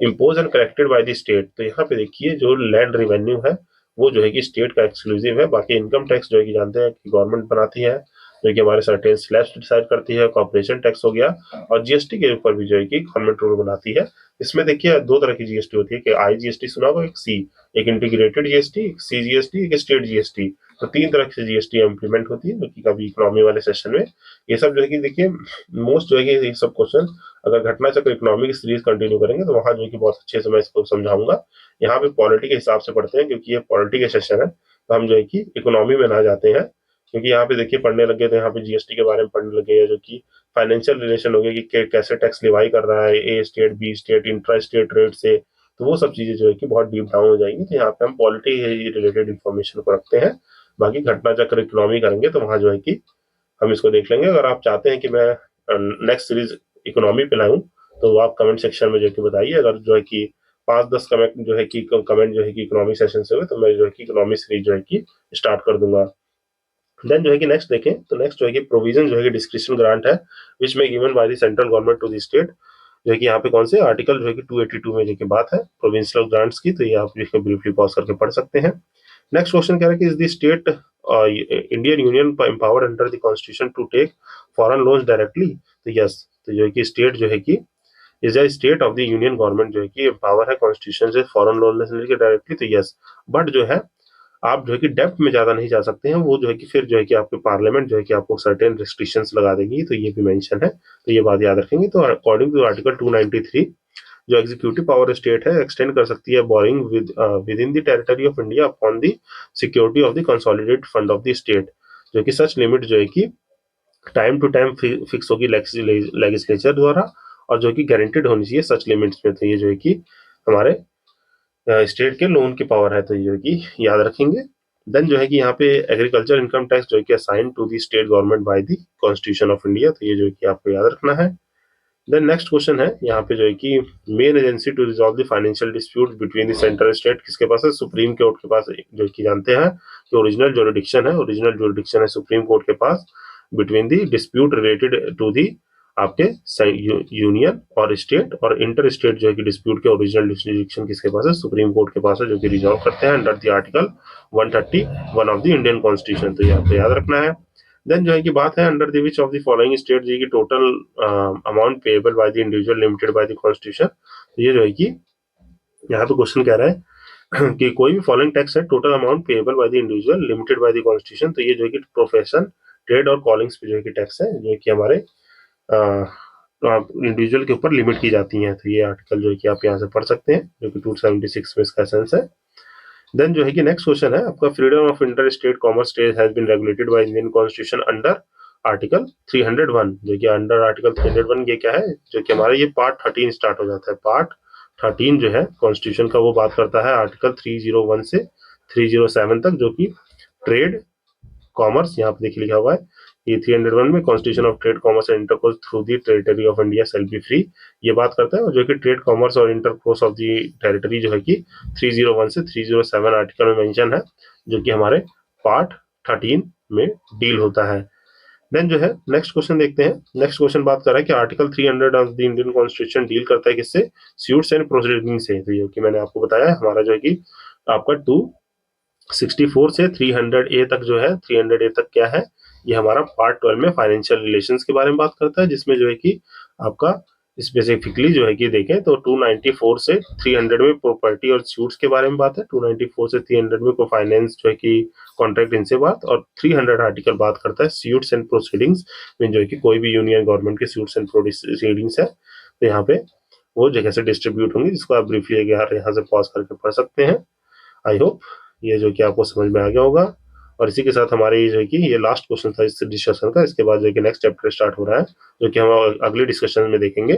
impose and collected by the state. तो यहाँ पे देखिए जो लैंड रेवेन्यू है वो जो है कि स्टेट का एक्सक्लूसिव है। बाकी इनकम टैक्स जो है कि जानते हैं कि गवर्नमेंट बनाती है, जो कि हमारे सर्टेन स्लैब्स डिसाइड करती है। कॉर्पोरेशन टैक्स हो गया, और जीएसटी के ऊपर भी जो है कि गवर्नमेंट रूल बनाती है। इसमें देखिए 2 तरह की जीएसटी होती है कि आई जीएसटी सुना होगा, एक सी, एक इंटीग्रेटेड जीएसटी, एक सी जीएसटी, एक स्टेट जीएसटी। तो 3 तरह से जीएसटी इम्प्लीमेंट होती है, जो कि कभी इकोनॉमी वाले सेशन में ये सब जो है कि देखिए मोस्ट जो है कि ये सब क्वेश्चन अगर घटना चक्र इकोनॉमी की सीरीज कंटिन्यू करेंगे तो वहां जो है कि बहुत अच्छे से मैं इसको समझाऊंगा। यहाँ पे पॉलिटी के हिसाब से पढ़ते हैं, क्योंकि ये पॉलिटी के सेशन है, तो हम जो है कि इकोनॉमी में ना जाते हैं। क्योंकि यहाँ पे देखिए पढ़ने लगे तो यहाँ पे जीएसटी के बारे में पढ़ने लगे हैं, जो कि फाइनेंशियल रिलेशन हो गया कि कैसे टैक्स लिवाई कर रहा है A state B state intra state rate से। तो वो सब चीजें जो है कि बहुत डीप डाउन हो जाएंगी। तो यहाँ पे हम पॉलिटी रिलेटेड इन्फॉर्मेशन को रखते हैं। बाकी घटना चक्र इकोनॉमी करेंगे तो वहां जो है कि हम इसको देख लेंगे। अगर आप चाहते हैं कि मैं नेक्स्ट सीरीज इकोनॉमी पे लाऊं, तो आप कमेंट सेक्शन में जो है कि बताइए। अगर जो है कि 5-10 कमेंट जो है कि कमेंट जो है कि इकोनॉमी सेशन से हुए, तो मैं जो है कि इकोनॉमी सीरीज जो है कि स्टार्ट कर दूंगा। देन जो है कि नेक्स्ट देखें, तो नेक्स्ट जो है कि प्रोविजन जो है कि डिस्क्रिप्शन ग्रांट है विच में given by the central government to the state. जो है कि यहाँ पे कौन से आर्टिकल जो है कि 282 में जो कि बात है प्रोविंशियल ग्रांट्स की। तो ये आप इसको ब्रीफली पॉज करके पढ़ सकते हैं। नेक्स्ट क्वेश्चन कह रहा है कि is the state Indian union empowered under the constitution to take foreign loans directly. तो यस, तो जो है कि स्टेट जो है कि is the state of the union government जो है कि एम्पावर है कॉन्स्टिट्यूशन से फॉरेन लोन लेने के डायरेक्टली। तो यस, बट जो है आप जो है कि डेप्थ में ज्यादा नहीं जा सकते हैं। वो जो है कि फिर जो है कि आपके पार्लियामेंट जो है कि आपको सर्टेन रिस्ट्रिक्शंस लगा देगी। तो ये भी मेंशन है, तो ये बात याद रखेंगे। तो अकॉर्डिंग टू आर्टिकल 293 जो एग्जीक्यूटिव पावर स्टेट है एक्सटेंड कर सकती है boring with in the territory of India upon the security of the consolidated fund of the state. जो कि सच लिमिट जो है कि टाइम टू टाइम फिक्स होगी लेजिस्लेचर द्वारा, और जो कि गारंटेड होनी चाहिए सच लिमिट्स में। तो ये जो है कि हमारे स्टेट के लोन की पावर है, तो ये जो है कि याद रखेंगे। देन जो है कि यहाँ पे एग्रीकल्चर इनकम टैक्स जो है कि assign to the state government by the constitution of India, तो ये जो है कि आपको याद रखना है। देन नेक्स्ट क्वेश्चन है यहाँ पे जो है कि main agency to resolve the financial dispute between the centre state किसके पास है? सुप्रीम कोर्ट के पास, जो कि जानते हैं कि ओरिजिनल ज्यूरिडिक्शन है, ओरिजिनल ज्यूरिडिक्शन है सुप्रीम कोर्ट के पास between the dispute related to the आपके यूनियन और स्टेट, और इंटर स्टेट जो है कि डिस्प्यूट के ओरिजिनल डिस्ट्रिक्शन किसके पास है? सुप्रीम कोर्ट के पास है, जो कि रिजॉल्व करते हैं under the article 131 of the Indian constitution. तो ये आपको याद रखना है। देन जो है कि बात है under the which of the following state जो है कि total amount payable by the individual limited by the constitution. तो ये जो है कि यहाँ पे क्वेश्चन कह रहा है कि कोई भी फॉलोइंग टैक्स है total amount payable by the individual limited by the constitution. तो ये जो है कि प्रोफेशन, ट्रेड और कॉलिंग्स पे जो है कि टैक्स है, जो है कि हमारे इंडिविजुअल के ऊपर लिमिट की जाती हैं। तो ये आर्टिकल जो है कि आप यहाँ से पढ़ सकते हैं, जो कि 276 में इसका सेंस है। देन जो है कि नेक्स्ट क्वेश्चन है आपका, freedom of inter state commerce trade has been regulated by Indian constitution under article 301। जो कि अंडर आर्टिकल 301 ये क्या है? जो कि हमारा ये पार्ट 13 स्टार्ट हो जाता है। पार्ट 13 जो है कॉन्स्टिट्यूशन का वो बात करता है आर्टिकल 301 से 307 तक, जो कि ट्रेड कॉमर्स, यहाँ पे देखिए लिखा हुआ है ये 301 में, constitution of trade commerce and intercourse through the territory of India shall be free, ये बात करता है। और जो कि ट्रेड कॉमर्स और इंटरकोर्स ऑफ दी टेरिटरी जो है कि 301 से 307 आर्टिकल में मेंशन है, जो कि हमारे पार्ट 13 में डील होता है। देन जो है नेक्स्ट क्वेश्चन देखते हैं। नेक्स्ट क्वेश्चन बात कर रहा है कि article 300 of the Indian constitution deal करता है किससे? सूट्स एंड प्रोसीडिंग से। तो ये कि मैंने आपको बताया हमारा जो है कि आपका 264 से 300A तक जो है, 300A तक क्या है? ये हमारा पार्ट 12 में फाइनेंशियल रिलेशंस के बारे में बात करता है, जिसमें जो है कि आपका स्पेसिफिकली जो है कि देखें तो 294 से 300 में प्रॉपर्टी और सूट्स के बारे में बात है, 294 से 300 में को फाइनेंस जो है कि कॉन्ट्रैक्ट इनसे बात, और 300 आर्टिकल बात करता है सूट्स एंड प्रोसीडिंग्स में, जो है कि कोई भी यूनियन गवर्नमेंट के सूट्स एंड प्रोसीडिंग्स है, तो यहाँ पे वो जगह से डिस्ट्रीब्यूट होंगी, जिसको आप ब्रीफली यहाँ से पॉज करके पढ़ सकते हैं। आई होप ये जो कि आपको समझ में आ गया होगा। और इसी के साथ हमारे जो है कि ये लास्ट क्वेश्चन था इस डिस्कशन का। इसके बाद जो है कि नेक्स्ट चैप्टर स्टार्ट हो रहा है, जो कि हम अगले डिस्कशन में देखेंगे।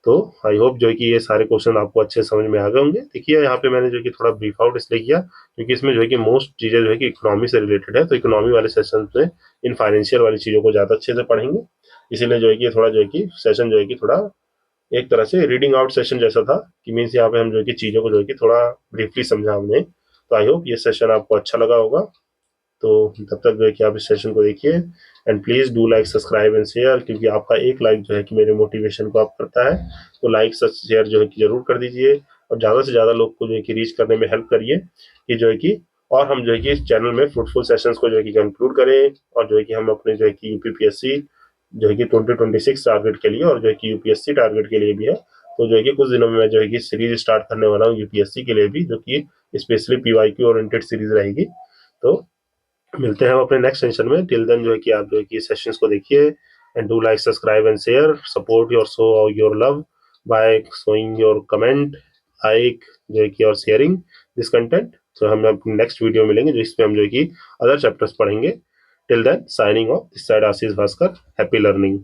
तो आई होप जो है कि ये सारे क्वेश्चन आपको अच्छे समझ में आ गए होंगे। देखिए यहाँ पे मैंने जो है कि थोड़ा ब्रीफ आउट इसलिए किया क्योंकि इसमें जो है कि मोस्ट चीजें जो है कि इकोनॉमी से रिलेटेड है, तो इकोनॉमी वाले सेशन में इन फाइनेंशियल वाली चीजों को ज्यादा अच्छे से पढ़ेंगे। इसीलिए जो है कि थोड़ा जो है कि सेशन जो है कि थोड़ा एक तरह से रीडिंग आउट सेशन जैसा था, कि मीन्स यहाँ पे हम जो है कि चीजों को जो है कि थोड़ा ब्रीफली समझा हमने। तो आई होप ये सेशन आपको अच्छा लगा होगा। तो तब तक जो है कि आप इस सेशन को देखिए, and please do like, subscribe and share, क्योंकि आपका एक लाइक जो है कि मेरे मोटिवेशन को आप करता है। तो लाइक शेयर जो है कि जरूर कर दीजिए, और ज्यादा से ज्यादा लोग को जो है कि रीच करने में हेल्प करिए, कि जो है कि और हम जो है कि इस चैनल में फ्रूटफुल सेशंस को जो है कि कंक्लूड करें, और जो है कि हम अपने जो है कि यूपीपीएससी जो है कि 2026 टारगेट के लिए, और जो है कि यूपीएससी टारगेट के लिए भी है। तो जो है कि कुछ दिनों में मैं जो है कि सीरीज स्टार्ट करने वाला हूँ यूपीएससी के लिए भी, जो कि स्पेशली पीवाईक्यू ओरिएंटेड सीरीज रहेगी। तो मिलते हैं हम अपने नेक्स्ट सेशन में। टिल देन जो है कि आप जो है कि सेशंस को देखिए, and do like, subscribe and share, support your show your love by showing your comment, like जो है कि और शेयरिंग दिस कंटेंट। तो हम अपने नेक्स्ट वीडियो मिलेंगे, जिसमें हम जो है कि अदर चैप्टर्स पढ़ेंगे। Till then signing off, this side Ashish Bhaskar, happy learning.